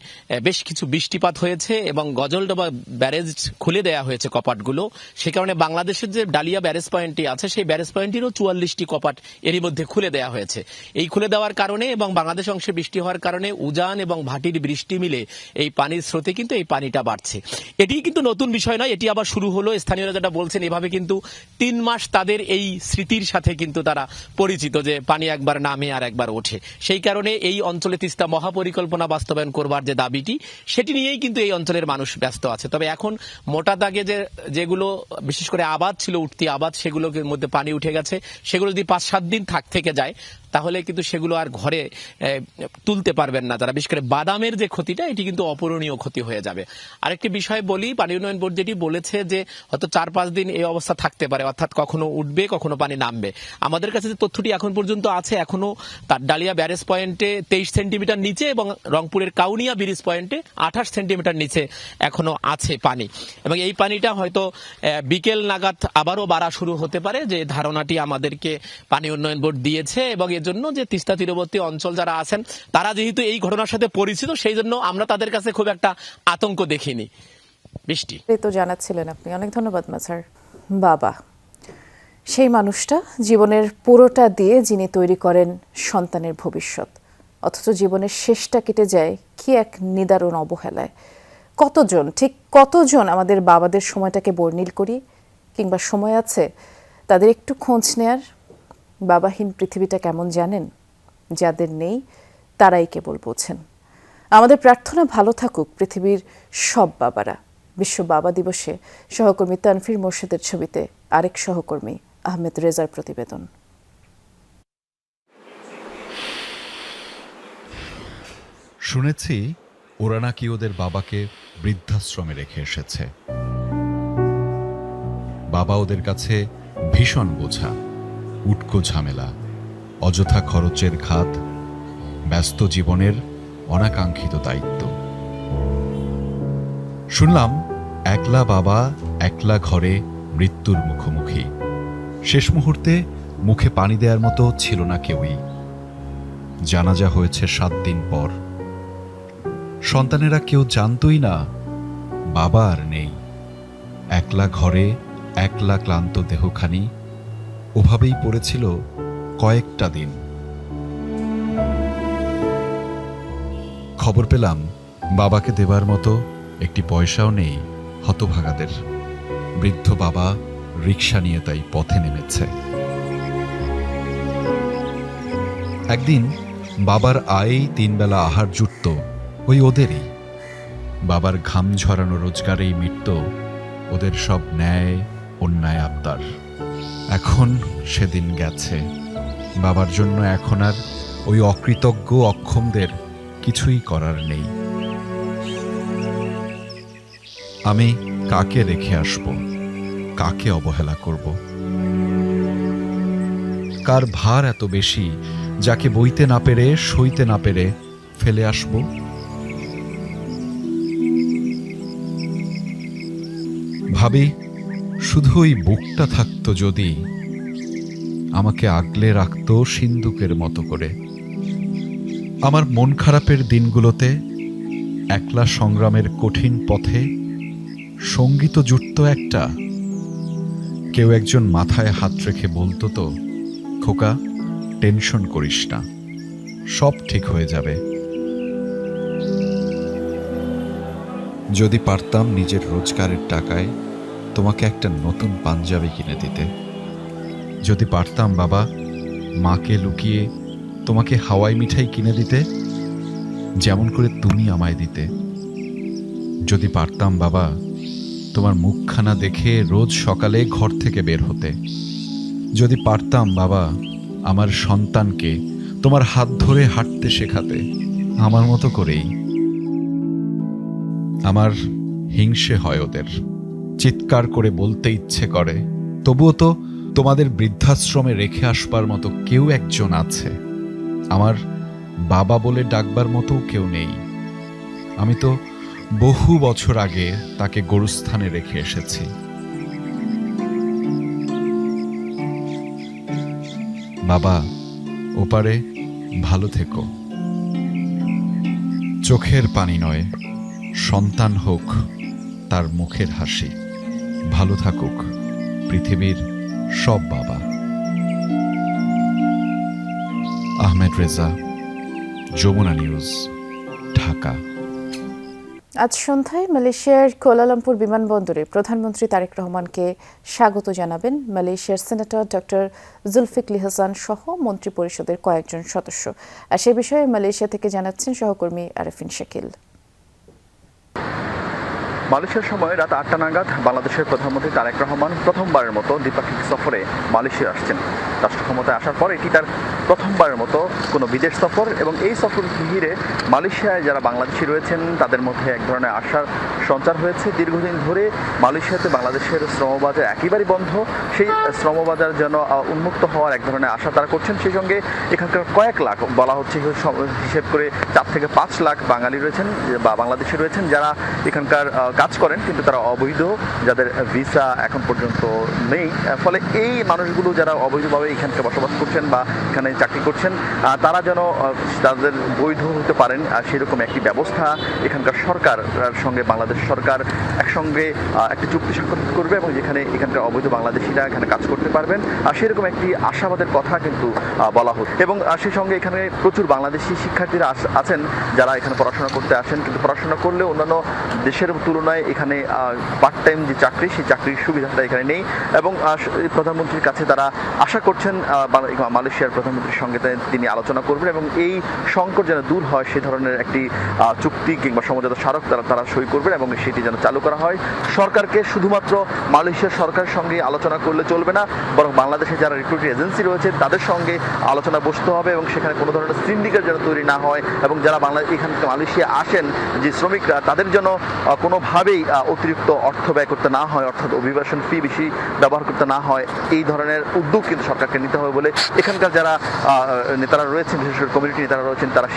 বেশ কিছু বৃষ্টিপাত হয়েছে এবং গজলডোবা ব্যারেজ খুলে দেওয়া হয়েছে কপাটগুলো, সে কারণে বাংলাদেশের যে ডালিয়া ব্যারেজ পয়েন্টটি আছে সেই ব্যারেজ পয়েন্টেরও 44টি কপাট এরই মধ্যে খুলে দেওয়া হয়েছে। এই খুলে দেওয়ার কারণে এবং বাংলাদেশ অংশে বৃষ্টি হওয়ার কারণে উজান এবং ভাটির বৃষ্টি মিলে এই পানির স্রোতে কিন্তু এই পানিটা বাড়ছে। এটি কিন্তু নতুন বিষয় নয়, এটি আবার শুরু হলো। স্থানীয়রা যেটা বলছেন, এভাবে কিন্তু 3 মাস তাদের এই স্মৃতির সাথে কিন্তু তারা পরিচিত যে পানি একবার নামে আর একবার ওঠে। সেই কারণে এই অঞ্চলে তিস্তা মহাপরিকল্পনা বাস্তবায়ন করবার যে দাবিটি, সেটি নিয়েই কিন্তু এই অঞ্চলের মানুষ ব্যস্ত আছে। তবে এখন মোটা দাগে যেগুলো বিশেষ করে আবাদ ছিল, উঠতি আবাদ, সেগুলোর মধ্যে পানি উঠে গেছে। সেগুলো যদি 5-7 দিন থেকে যায় তাহলে কিন্তু সেগুলো আর ঘরে তুলতে পারবেন না যারা। বিশেষ করে বাদামের যে ক্ষতিটা, এটি কিন্তু অপূরণীয় ক্ষতি হয়ে যাবে। আরেকটি বিষয় বলি, পানি উন্নয়ন বোর্ড যেটি বলেছে যে হয়তো 4-5 দিন এই অবস্থা থাকতে পারে, অর্থাৎ কখনো উঠবে কখনো পানি নামবে। আমাদের কাছে যে তথ্যটি এখন পর্যন্ত আছে, এখনো তার ডালিয়া ব্যারেজ পয়েন্টে 23 সেন্টিমিটার নিচে এবং রংপুরের কাউনিয়া ব্রিজ পয়েন্টে 28 সেন্টিমিটার নিচে এখনো আছে পানি, এবং এই পানিটা হয়তো বিকেল নাগাদ আবারও বাড়া শুরু হতে পারে, যে ধারণাটি আমাদেরকে পানি উন্নয়ন বোর্ড দিয়েছে। এবং এর জন্য যে তিস্তা তীরবর্তী অঞ্চল যারা আছেন তারা যেহেতু এই ঘটনার সাথে পরিচিত, সেই জন্য আমরা তাদের কাছে খুব একটা আতঙ্ক দেখিনি। বৃষ্টি তো জানাচ্ছিলেন আপনি, অনেক ধন্যবাদ মাঝার। বাবা সেই মানুষটা জীবনের পুরোটা দিয়ে যিনি তৈরি করেন সন্তানের ভবিষ্যৎ, অথচ জীবনের শেষটা কেটে যায় কি এক নিদারুণ অবহেলায়। কতজন আমাদের বাবাদের সময়টাকে বর্ণিল করি, কিংবা সময় আছে তাদের একটু খোঁজ নেয়ার? বাবাহীন পৃথিবীটা কেমন জানেন? যাদের নেই তারাই কেবল বোঝেন। আমাদের প্রার্থনা ভালো থাকুক পৃথিবীর সব বাবারা। বিশ্ব বাবা দিবসে সহকর্মী তানফির মোর্শেদের ছবিতে আরেক সহকর্মী আহমেদ রেজার প্রতিবেদন। শুনেছি ওরা নাকি ওদের বাবাকে বৃদ্ধাশ্রমে রেখে এসেছে। বাবা ওদের কাছে ভীষণ বোঝা, উটকো ঝামেলা, অযথা খরচের খাত, ব্যস্ত জীবনের অনাকাঙ্ক্ষিত দায়িত্ব। শুনলাম একলা বাবা একলা ঘরে মৃত্যুর মুখোমুখি। শেষ মুহূর্তে মুখে পানি দেওয়ার মতো ছিল না কেউই। জানাজা হয়েছে 7 দিন পর। সন্তানেরা কেউ জানতই না বাবা আর নেই। একলা ঘরে একলা ক্লান্ত দেহখানি ওভাবেই পড়েছিল কয়েকটা দিন। খবর পেলাম বাবাকে দেবার মতো একটি পয়সাও নেই হতভাগাদের। বৃদ্ধ বাবা রিকশা নিয়ে তাই পথে নেমেছে। একদিন বাবার আয়েই 3 বেলা আহার জুটত ওই ওদেরই। বাবার ঘাম ঝরানো রোজগারেই মিটত ওদের সব ন্যায় অন্যায় আবদার। এখন সেদিন গেছে। বাবার জন্য এখন আর ওই অকৃতজ্ঞ অক্ষমদের কিছুই করার নেই। আমি কাকে রেখে আসব, কাকে অবহেলা করব? কার ভার এত বেশি যাকে বইতে না পেরে সইতে না পেরে ফেলে আসব? ভাবি শুধু ওই বুকটা থাকতো যদি, আমাকে আগলে রাখতো সিন্দুকের মতো করে। আমার মন খারাপের দিনগুলোতে একলা সংগ্রামের কঠিন পথে সঙ্গীত জুটত একটা। কেউ একজন মাথায় হাত রেখে বলতো তো, খোকা টেনশন করিস না, সব ঠিক হয়ে যাবে। যদি পারতাম নিজের রোজগারের টাকায় তোমাকে একটা নতুন পাঞ্জাবি কিনে দিতে। যদি পারতাম বাবা মাকে লুকিয়ে তোমাকে হাওয়াই মিঠাই কিনে দিতে, যেমন করে তুমি আমায় দিতে। যদি পারতাম বাবা তোমার মুখখানা দেখে রোজ সকালে ঘর থেকে বের হতে। যদি পারতাম বাবা আমার সন্তানকে তোমার হাত ধরে হাঁটতে শেখাতে আমার মতো করেই। আমার হিংসে হয় ওদের, চিৎকার করে বলতে ইচ্ছে করে, তবুও তো তোমাদের বৃদ্ধাশ্রমে রেখে আসবার মতো কেউ একজন আছে। আমার বাবা বলে ডাকবার মতো কেউ নেই। আমি তো বহু বছর আগে তাকে গরুস্থানে রেখে এসেছি। বাবা ওপারে ভালো থেকো। চোখের পানি নয়, সন্তান হোক তার মুখের হাসি। ভালো থাকুক পৃথিবীর সব বাবা। আহমেদ রেজা, যমুনা নিউজ, ঢাকা। আজ সন্ধ্যায় মালয়েশিয়ার কুয়ালালামপুর বিমানবন্দরে প্রধানমন্ত্রী তারেক রহমানকে স্বাগত জানাবেন মালয়েশিয়ার সেনেটর ডক্টর জুলফিকলি হাসান সহ মন্ত্রী পরিষদের কয়েকজন সদস্য। আর সে বিষয়ে মালয়েশিয়া থেকে জানাচ্ছেন সহকর্মী আরেফিন শাকিল। মালয়েশিয়ার সময় রাত 8টা নাগাদ বাংলাদেশের প্রধানমন্ত্রী তারেক রহমান প্রথমবারের মতো দ্বিপাক্ষিক সফরে মালয়েশিয়া আসছেন। রাষ্ট্র ক্ষমতায় আসার পর এটি তার প্রথমবারের মতো কোনো বিদেশ সফর, এবং এই সফর ঘিরে মালয়েশিয়ায় যারা বাংলাদেশি রয়েছেন তাদের মধ্যে এক ধরনের আশার সঞ্চার হয়েছে। দীর্ঘদিন ধরে মালয়েশিয়াতে বাংলাদেশের শ্রমবাজার একেবারেই বন্ধ, সেই শ্রমবাজার যেন উন্মুক্ত হওয়ার এক ধরনের আশা তারা করছেন। সেই সঙ্গে এখানকার কয়েক লাখ, বলা হচ্ছে হিসেব করে 4 থেকে 5 লাখ বাঙালি রয়েছেন বা বাংলাদেশি রয়েছেন যারা এখানকার কাজ করেন, কিন্তু তারা অবৈধ, যাদের ভিসা এখন পর্যন্ত নেই। ফলে এই মানুষগুলো যারা অবৈধভাবে এখানকে বসবাস করছেন বা এখানে চাকরি করছেন, তারা যেন তাদের বৈধ হতে পারেন সেরকম একটি ব্যবস্থা এখানকার সরকার সঙ্গে বাংলাদেশ সরকার একসঙ্গে একটি চুক্তি স্বাক্ষর করবে, এবং যেখানে এখানকার অবৈধ বাংলাদেশিরা এখানে কাজ করতে পারবেন আর সেরকম একটি আশাবাদের কথা কিন্তু বলা হচ্ছে। এবং সেই সঙ্গে এখানে প্রচুর বাংলাদেশি শিক্ষার্থীরা আছেন যারা এখানে পড়াশোনা করতে আসেন, কিন্তু পড়াশোনা করলে অন্যান্য দেশের তুলনায় এখানে পার্ট টাইম যে চাকরি, সেই চাকরির সুবিধাটা এখানে নেই। এবং প্রধানমন্ত্রীর কাছে তারা আশা করছেন মালয়েশিয়ার প্রধানমন্ত্রীর সঙ্গে তিনি আলোচনা করবেন এবং এই সংকট যেন দূর হয় সে ধরনের একটি চুক্তি কিংবা সমঝোতা স্মারক তারা সই করবেন এবং সেটি যেন চালু করা হয়। সরকারকে শুধুমাত্র মালয়েশিয়ার সরকারের সঙ্গে আলোচনা করলে চলবে না, বরং বাংলাদেশে যারা রিক্রুটিং এজেন্সি রয়েছে তাদের সঙ্গে আলোচনা বসতে হবে এবং সেখানে কোনো ধরনের সিন্ডিকেট যেন তৈরি না হয়, এবং যারা এখানে মালয়েশিয়া আসেন যে শ্রমিকরা, তাদের যেন কোনোভাবেই অতিরিক্ত অর্থ ব্যয় করতে না হয়, অর্থাৎ অভিবাসন ফি বেশি ব্যবহার করতে না হয়। এই ধরনের উদ্যোগ কিন্তু সরকারকে নিতে হবে বলে এখানকার যারা নেতারা রয়েছেন, বিশেষ করে কমিউনিটি নেতারা রয়েছেন, তারা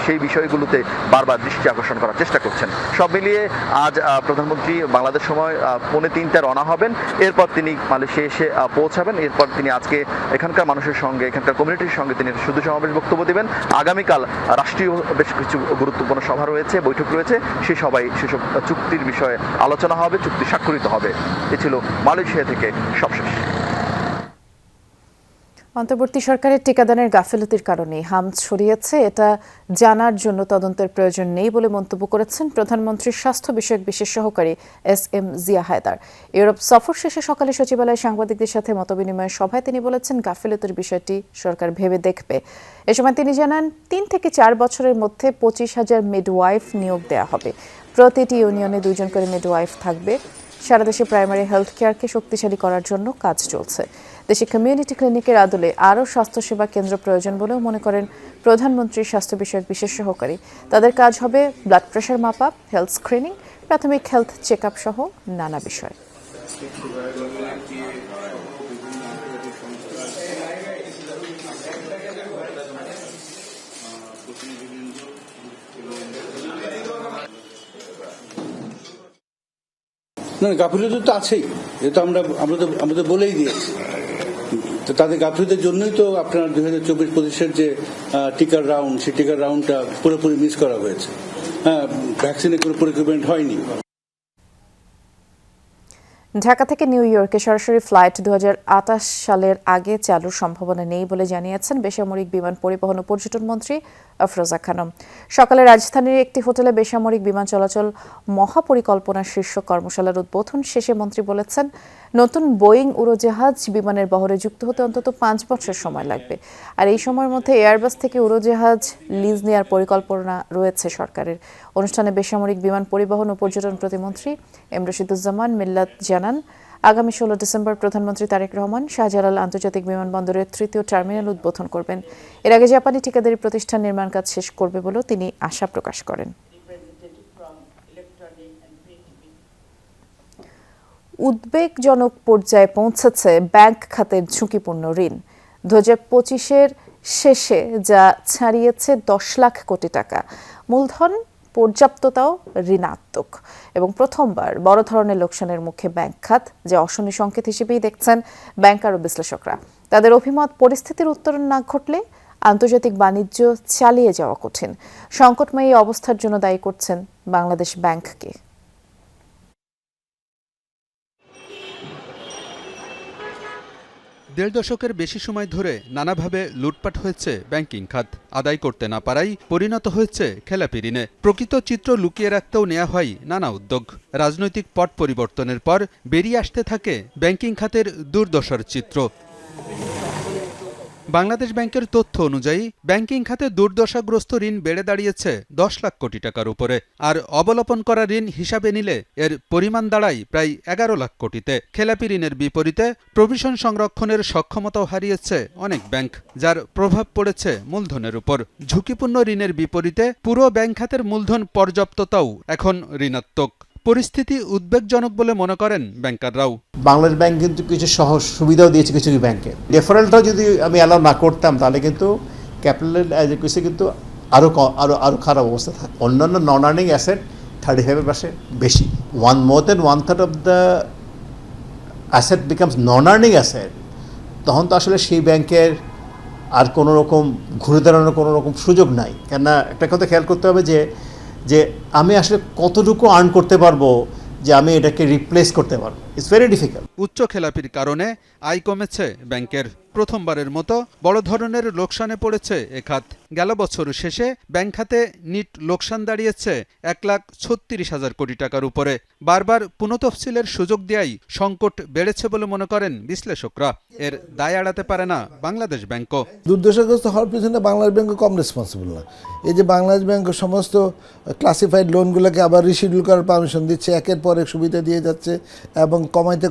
সেই বিষয়গুলোতে বারবার দৃষ্টি আকর্ষণ করার চেষ্টা করছেন। সব মিলিয়ে আজ প্রধানমন্ত্রী বাংলাদেশ সময় 2:45 রওনা হবেন, এরপর তিনি মালয়েশিয়া এসে পৌঁছাবেন। এরপর তিনি আজকে এখানকার মানুষের সঙ্গে, এখানকার কমিউনিটির সঙ্গে তিনি শুধু সমাবেশ বক্তব্য দেবেন। আগামীকাল রাষ্ট্রীয় বেশ কিছু গুরুত্বপূর্ণ সভা রয়েছে, বৈঠক রয়েছে, সেই সভায় সেসব চুক্তির বিষয়ে আলোচনা হবে, চুক্তি স্বাক্ষরিত হবে। এ ছিল মালয়েশিয়া থেকে সবশেষ। অন্তর্বর্তী সরকারের টিকাদানের গাফিলতির কারণে হাম ছড়িয়েছে, এটা জানার জন্য তদন্তের প্রয়োজন নেই বলে মন্তব্য করেছেন প্রধানমন্ত্রীর স্বাস্থ্য বিষয়ক বিশেষ সহকারী SM জিয়া হায়দার। ইউরোপ সফর শেষে সকালে সচিবালয়ে সাংবাদিকদের সাথে মতবিনিময় সভায় তিনি বলেছেন, গাফিলতির বিষয়টি সরকার ভেবে দেখবে। এ সময় তিনি জানান, 3 থেকে 4 বছরের মধ্যে 25,000 মিডওয়াইফ নিয়োগ দেওয়া হবে। প্রতিটি ইউনিয়নে 2 জন করে মিডওয়াইফ থাকবে। সারা দেশে প্রাইমারি হেলথ কেয়ারকে শক্তিশালী করার জন্য কাজ চলছে। দেশে কমিউনিটি ক্লিনিকের আদলে আরও স্বাস্থ্যসেবা কেন্দ্র প্রয়োজন বলেও মনে করেন প্রধানমন্ত্রীর স্বাস্থ্য বিষয়ক বিশেষ সহকারী। তাদের কাজ হবে ব্লাড প্রেশার মাপা, হেলথ স্ক্রিনিং, প্রাথমিক হেলথ চেক আপ সহ নানা বিষয়। না, গাফিলতি তো আছেই, এটা আমরা তো বলেই দিয়েছি। তো তাদের গাফিলতির জন্যই তো আপনার 2024-25-এর যে টিকার রাউন্ড, সেই টিকার রাউন্ডটা পুরোপুরি মিস করা হয়েছে। হ্যাঁ, ভ্যাকসিনের কোনো প্রকিউরমেন্ট হয়নি। ঢাকা থেকে নিউ ইয়র্কে সরাসরি ফ্লাইট 2028 সালের আগে চালুর সম্ভাবনা নেই বলে জানিয়েছেন বেসামরিক বিমান পরিবহন ও পর্যটন মন্ত্রী আফরোজা খানম। সকালে রাজধানীর একটি হোটেলে বেসামরিক বিমান চলাচল মহাপরিকল্পনার শীর্ষ কর্মশালার উদ্বোধন শেষে মন্ত্রী বলেছেন, নতুন বোয়িং উড়োজাহাজ বিমানের বহরে যুক্ত হতে অন্তত 5 বছর সময় লাগবে। আর এই সময়ের মধ্যে এয়ারবাস থেকে উড়োজাহাজ লিজ নেওয়ার পরিকল্পনা রয়েছে সরকারের। অনুষ্ঠানে বেসামরিক বিমান পরিবহন ও পর্যটন প্রতিমন্ত্রী এম রশিদুজ্জামান মিল্লাত জানান, আগামী 16 ডিসেম্বর প্রধানমন্ত্রী তারেক রহমান শাহজালাল আন্তর্জাতিক বিমানবন্দরের 3য় টার্মিনাল উদ্বোধন করবেন। এর আগে জাপানি ঠিকাদারি প্রতিষ্ঠান নির্মাণ কাজ শেষ করবে বলেও তিনি আশা প্রকাশ করেন। উদ্বেগজনক পর্যায়ে পৌঁছেছে ব্যাংক খাতের ঝুঁকিপূর্ণ ঋণ। 2025-এর শেষে যা ছাড়িয়েছে 10 লাখ কোটি টাকা। মূলধন পর্যাপ্ততাও ঋণাত্মক এবং প্রথমবার বড় ধরনের লোকসানের মুখে ব্যাংক খাত, যা অশনি সংকেত হিসেবেই দেখছেন ব্যাংকার ও বিশ্লেষকরা। তাদের অভিমত, পরিস্থিতির উত্তরণ না ঘটলে আন্তর্জাতিক বাণিজ্য চালিয়ে যাওয়া কঠিন। সংকটময়ী অবস্থার জন্য দায়ী করছেন বাংলাদেশ ব্যাংককে। দেড় দশকের বেশি সময় ধরে নানাভাবে লুটপাট হয়েছে ব্যাংকিং খাত। আদায় করতে না পারাই পরিণত হয়েছে খেলাপি ঋণে। প্রকৃত চিত্র লুকিয়ে রাখতেও নেওয়া হয় নানা উদ্যোগ। রাজনৈতিক পট পরিবর্তনের পর বেরিয়ে আসতে থাকে ব্যাংকিং খাতের দুর্দশার চিত্র। বাংলাদেশ ব্যাংকের তথ্য অনুযায়ী ব্যাংকিং খাতে দুর্দশাগ্রস্ত ঋণ বেড়ে দাঁড়িয়েছে 10 লাখ কোটি টাকার উপরে, আর অবলোপন করা ঋণ হিসাবে নিলে এর পরিমাণ দাঁড়ায় প্রায় 11 লাখ কোটিতে। খেলাপি ঋণের বিপরীতে প্রভিশন সংরক্ষণের সক্ষমতাও হারিয়েছে অনেক ব্যাংক, যার প্রভাব পড়েছে মূলধনের উপর। ঝুঁকিপূর্ণ ঋণের বিপরীতে পুরো ব্যাংক খাতের মূলধন পর্যাপ্ততাও এখন ঋণাত্মক। পরিস্থিতি উদ্বেগজনক বলে মনে করেন ব্যাংকাররাও। বাংলাদেশ ব্যাংক কিন্তু কিছু সহজ সুবিধাও দিয়েছে কিছু ব্যাংকে। ডেফারেলটা যদি আমি অ্যালাউ না করতাম তাহলে কিন্তু ক্যাপিটাল অ্যাডিকুয়েসি কিন্তু আরো খারাপ অবস্থা থাকে। অন্যান্য নন আর্নিং অ্যাসেট 35% বেশি। মোর দেন 1/3 of the asset becomes non earning asset, তখন তো আসলে সেই ব্যাংকের আর কোনো রকম ঘুরে দাঁড়ানোর কোনো রকম সুযোগ নাই। কেননা একটা কথা খেয়াল করতে হবে যে আমি আসলে কতটুকু আর্ন করতে পারবো যে আমি এটাকে রিপ্লেস করতে পারবো। It's very difficult. উচ্চ খেলাপির কারণে আয় কমেছে ব্যাংকের। প্রথমবারের মতো বড় ধরনের লোকসানে পড়েছে এ খাত। গেল বছর শেষে ব্যাংক খাতে নিট লোকসান দাঁড়িয়েছে 1,36,000 কোটি টাকার উপরে। বারবার পুনঃতফসিলের সুযোগ দেয়াই সংকট বেড়েছে বলে মনে করেন বিশ্লেষকরা। এর দায় এড়াতে পারে না বাংলাদেশ ব্যাংকও। দুর্দশাগ্রস্ত হওয়ার পিছনে বাংলাদেশ ব্যাংক কম রেসপন্সিবল না। এই যে বাংলাদেশ ব্যাংক সমস্ত ক্লাসিফাইড লোনগুলোকে আবার রিশিডিউল করার পারমিশন দিচ্ছে, একের পর এক সুবিধা দিয়ে যাচ্ছে এবং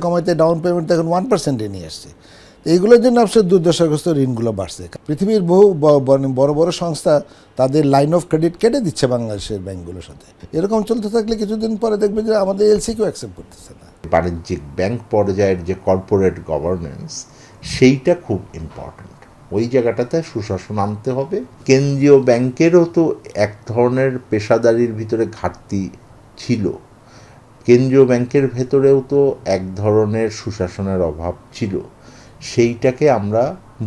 কমাইতে ডাউন পেমেন্ট এখন 1%-এ নিয়ে আসছে। এইগুলোর জন্য আসলে দুর্দশাগ্রস্ত ঋণগুলো বাড়ছে। পৃথিবীর বহু বড় বড় সংস্থা তাদের লাইন অফ ক্রেডিট কেটে দিচ্ছে বাংলাদেশের ব্যাংকগুলোর সাথে। এরকম চলতে থাকলে কিছুদিন পরে দেখবে যে আমাদের এলসিকেও অ্যাকসেপ্ট করতেছে না। বাণিজ্যিক ব্যাংক পর্যায়ের যে কর্পোরেট গভর্নেন্স, সেইটা খুব ইম্পর্ট্যান্ট। ওই জায়গাটাতে সুশাসন আনতে হবে। কেন্দ্রীয় ব্যাংকেরও তো এক ধরনের পেশাদারির ভিতরে ঘাটতি ছিল, কেন্দ্রীয় ব্যাংকের ভেতরেও তো এক ধরনের সুশাসনের অভাব ছিল। সেইটাকে আমরা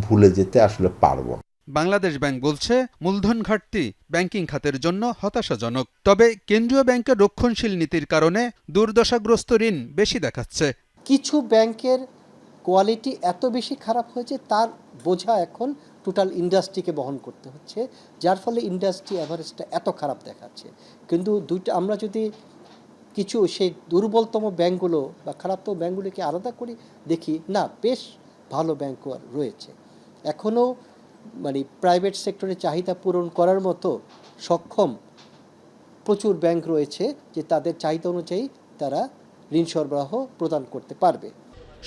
ভুলে যেতে আসলে পারবো না। বাংলাদেশ ব্যাংক বলছে মূলধন ঘাটতি ব্যাংকিং খাতের জন্য হতাশাজনক। তবে কেন্দ্রীয় ব্যাংকের রক্ষণশীল নীতির কারণে দুর্দশাগ্রস্ত ঋণ বেশি দেখাচ্ছে। কিছু ব্যাংকের কোয়ালিটি এত বেশি খারাপ হয়েছে, তার বোঝা এখন টোটাল ইন্ডাস্ট্রিকে বহন করতে হচ্ছে, যার ফলে ইন্ডাস্ট্রি অ্যাভারেজটা এত খারাপ দেখাচ্ছে। কিন্তু আমরা যদি কিছু সেই দুর্বলতম ব্যাংকগুলো বা খারাপতম ব্যাংকগুলোকে আলাদা করি, দেখি না বেশ ভালো ব্যাংকও রয়েছে। এখনও প্রাইভেট সেক্টরে চাহিদা পূরণ করার মতো সক্ষম প্রচুর ব্যাংক রয়েছে যে তাদের চাহিদা অনুযায়ী তারা ঋণ সরবরাহ প্রদান করতে পারবে।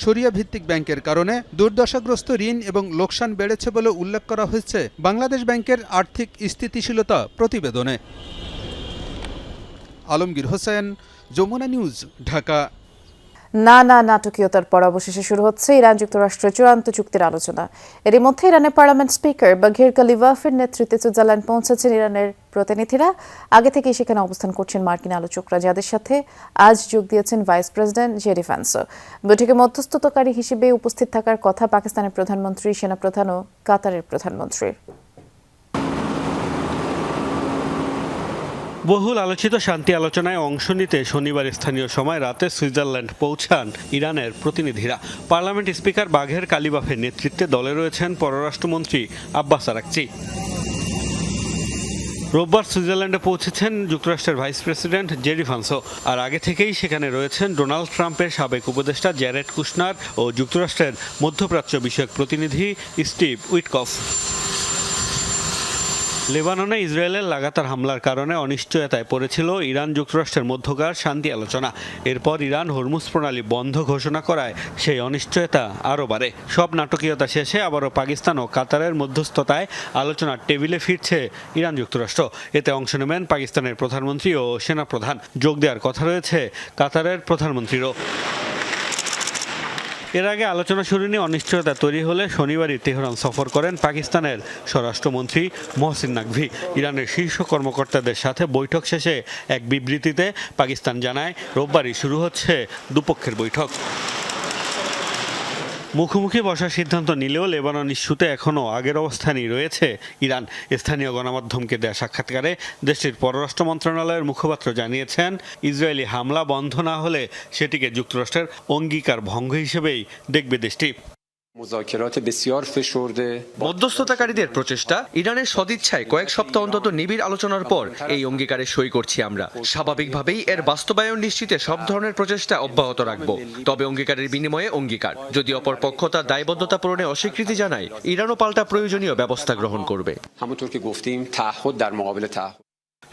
শরিয়া ভিত্তিক ব্যাংকের কারণে দুর্দশাগ্রস্ত ঋণ এবং লোকসান বেড়েছে বলে উল্লেখ করা হয়েছে বাংলাদেশ ব্যাংকের আর্থিক স্থিতিশীলতা প্রতিবেদনে। আলমগীর হোসেন, যমুনা নিউজ, ঢাকা। নাটকীয়তার পর অবশেষে শুরু হচ্ছে ইরান যুক্তরাষ্ট্রের চূড়ান্ত চুক্তির আলোচনা। এরই মধ্যে ইরানের পার্লামেন্ট স্পিকার বাঘির কালিবাফের নেতৃত্বে সুইজারল্যান্ড পৌঁছেছেন ইরানের প্রতিনিধিরা। আগে থেকেই সেখানে অবস্থান করছেন মার্কিন আলোচকরা, যাদের সাথে আজ যোগ দিয়েছেন ভাইস প্রেসিডেন্ট জেডি ভ্যান্সও। বৈঠকে মধ্যস্থতাকারী হিসেবে উপস্থিত থাকার কথা পাকিস্তানের প্রধানমন্ত্রী, সেনাপ্রধান ও কাতারের প্রধানমন্ত্রীর। বহুল আলোচিত শান্তি আলোচনায় অংশ নিতে শনিবার স্থানীয় সময় রাতে সুইজারল্যান্ড পৌঁছান ইরানের প্রতিনিধিরা। পার্লামেন্ট স্পিকার বাঘের কালিবাফের নেতৃত্বে দলে রয়েছেন পররাষ্ট্রমন্ত্রী আব্বাস আরাকচি। রোববার সুইজারল্যান্ডে পৌঁছেছেন যুক্তরাষ্ট্রের ভাইস প্রেসিডেন্ট জেডি ভ্যান্সও। আর আগে থেকেই সেখানে রয়েছেন ডোনাল্ড ট্রাম্পের সাবেক উপদেষ্টা জ্যারেড কুশনার ও যুক্তরাষ্ট্রের মধ্যপ্রাচ্য বিষয়ক প্রতিনিধি স্টিভ উইটকফ। লেবাননে ইসরায়েলের লাগাতার হামলার কারণে অনিশ্চয়তায় পড়েছিল ইরান যুক্তরাষ্ট্রের মধ্যকার শান্তি আলোচনা। এরপর ইরান হরমুজ প্রণালী বন্ধ ঘোষণা করায় সেই অনিশ্চয়তা আরও বাড়ে। সব নাটকীয়তা শেষে আবারও পাকিস্তান ও কাতারের মধ্যস্থতায় আলোচনার টেবিলে ফিরছে ইরান যুক্তরাষ্ট্র। এতে অংশ নেবেন পাকিস্তানের প্রধানমন্ত্রী ও সেনাপ্রধান। যোগ দেওয়ার কথা রয়েছে কাতারের প্রধানমন্ত্রীরও। এর আগে আলোচনা শুরু নিয়ে অনিশ্চয়তা তৈরি হলে শনিবারই তেহরান সফর করেন পাকিস্তানের স্বরাষ্ট্রমন্ত্রী মহসিন নাকভি। ইরানের শীর্ষ কর্মকর্তাদের সাথে বৈঠক শেষে এক বিবৃতিতে পাকিস্তান জানায় রোববারই শুরু হচ্ছে দুপক্ষের বৈঠক। মুখোমুখি বসার সিদ্ধান্ত নিলেও লেবানন ইস্যুতে এখনও আগের অবস্থানই রয়েছে ইরান। স্থানীয় গণমাধ্যমকে দেয়া সাক্ষাৎকারে দেশটির পররাষ্ট্র মন্ত্রণালয়ের মুখপাত্র জানিয়েছেন, ইসরায়েলি হামলা বন্ধ না হলে সেটিকে যুক্তরাষ্ট্রের অঙ্গীকার ভঙ্গ হিসেবেই দেখবে দেশটি। মধ্যস্থতাকারীদের প্রচেষ্টা, ইরানের সদিচ্ছায় কয়েক সপ্তাহ অন্তত নিবিড় আলোচনার পর এই অঙ্গীকারে সই করছি আমরা। স্বাভাবিকভাবেই এর বাস্তবায়ন নিশ্চিতে সব ধরনের প্রচেষ্টা অব্যাহত রাখব। তবে অঙ্গীকারের বিনিময়ে অঙ্গীকার। যদি অপর পক্ষ তার দায়বদ্ধতা পূরণে অস্বীকৃতি জানায়, ইরানও পাল্টা প্রয়োজনীয় ব্যবস্থা গ্রহণ করবে।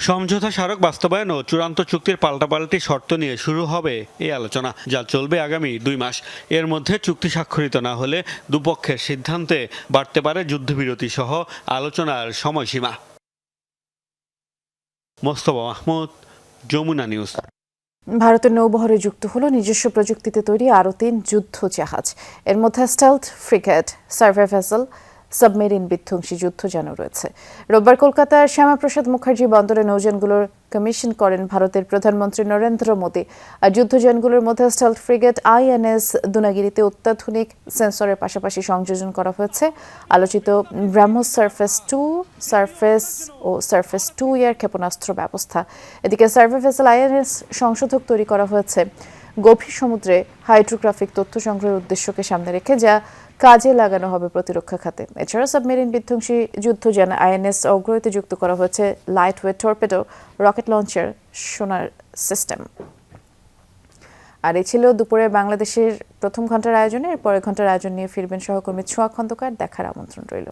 সমঝোতা স্মারক বাস্তবায়ন ও চূড়ান্ত চুক্তির পাল্টাপাল্টি শর্ত নিয়ে শুরু হবে এই আলোচনা, যা চলবে আগামী 2 মাস। এর মধ্যে চুক্তি স্বাক্ষরিত না হলে দুপক্ষের সিদ্ধান্তে বাড়তে পারে যুদ্ধবিরতি সহ আলোচনার সময়সীমা। মোস্তফা মাহমুদ, যমুনা নিউজ। ভারতের নৌবহরে যুক্ত হলো নিজস্ব প্রযুক্তিতে তৈরি আরও 3 যুদ্ধ জাহাজ। এর মধ্যে stealth frigate, survey vessel, submarine বিধ্বংসী যুদ্ধযানও রয়েছে। রোববার কলকাতার শ্যামাপ্রসাদ মুখার্জি বন্দরে নৌযানগুলোর কমিশন করেন ভারতের প্রধানমন্ত্রী নরেন্দ্র মোদী। আর যুদ্ধযানগুলোর মধ্যে স্টেলথ ফ্রিগেট INS দুনাগিরিতে অত্যাধুনিক সেন্সরের পাশাপাশি সংযোজন করা হয়েছে আলোচিত ব্রাহ্মস সারফেস 2 এর ক্ষেপণাস্ত্র ব্যবস্থা। এদিকে সার্ভে ভেসেল INS সংশোধক তৈরি করা হয়েছে গভীর সমুদ্রে হাইড্রোগ্রাফিক তথ্য সংগ্রহের উদ্দেশ্যকে সামনে রেখে, যা কাজে লাগানো হবে প্রতিরক্ষা খাতে। এছাড়া সাবমেরিন বিধ্বংসী যুদ্ধযান INS অগ্রগতিতে যুক্ত করা হয়েছে light weight torpedo, rocket launcher, sonar system. আর এই ছিল দুপুরে বাংলাদেশের প্রথম ঘন্টার আয়োজনে। এর পরের ঘন্টার আয়োজন নিয়ে ফিরবেন সহকর্মী ছোঁয়া খন্দকার। দেখার আমন্ত্রণ রইল।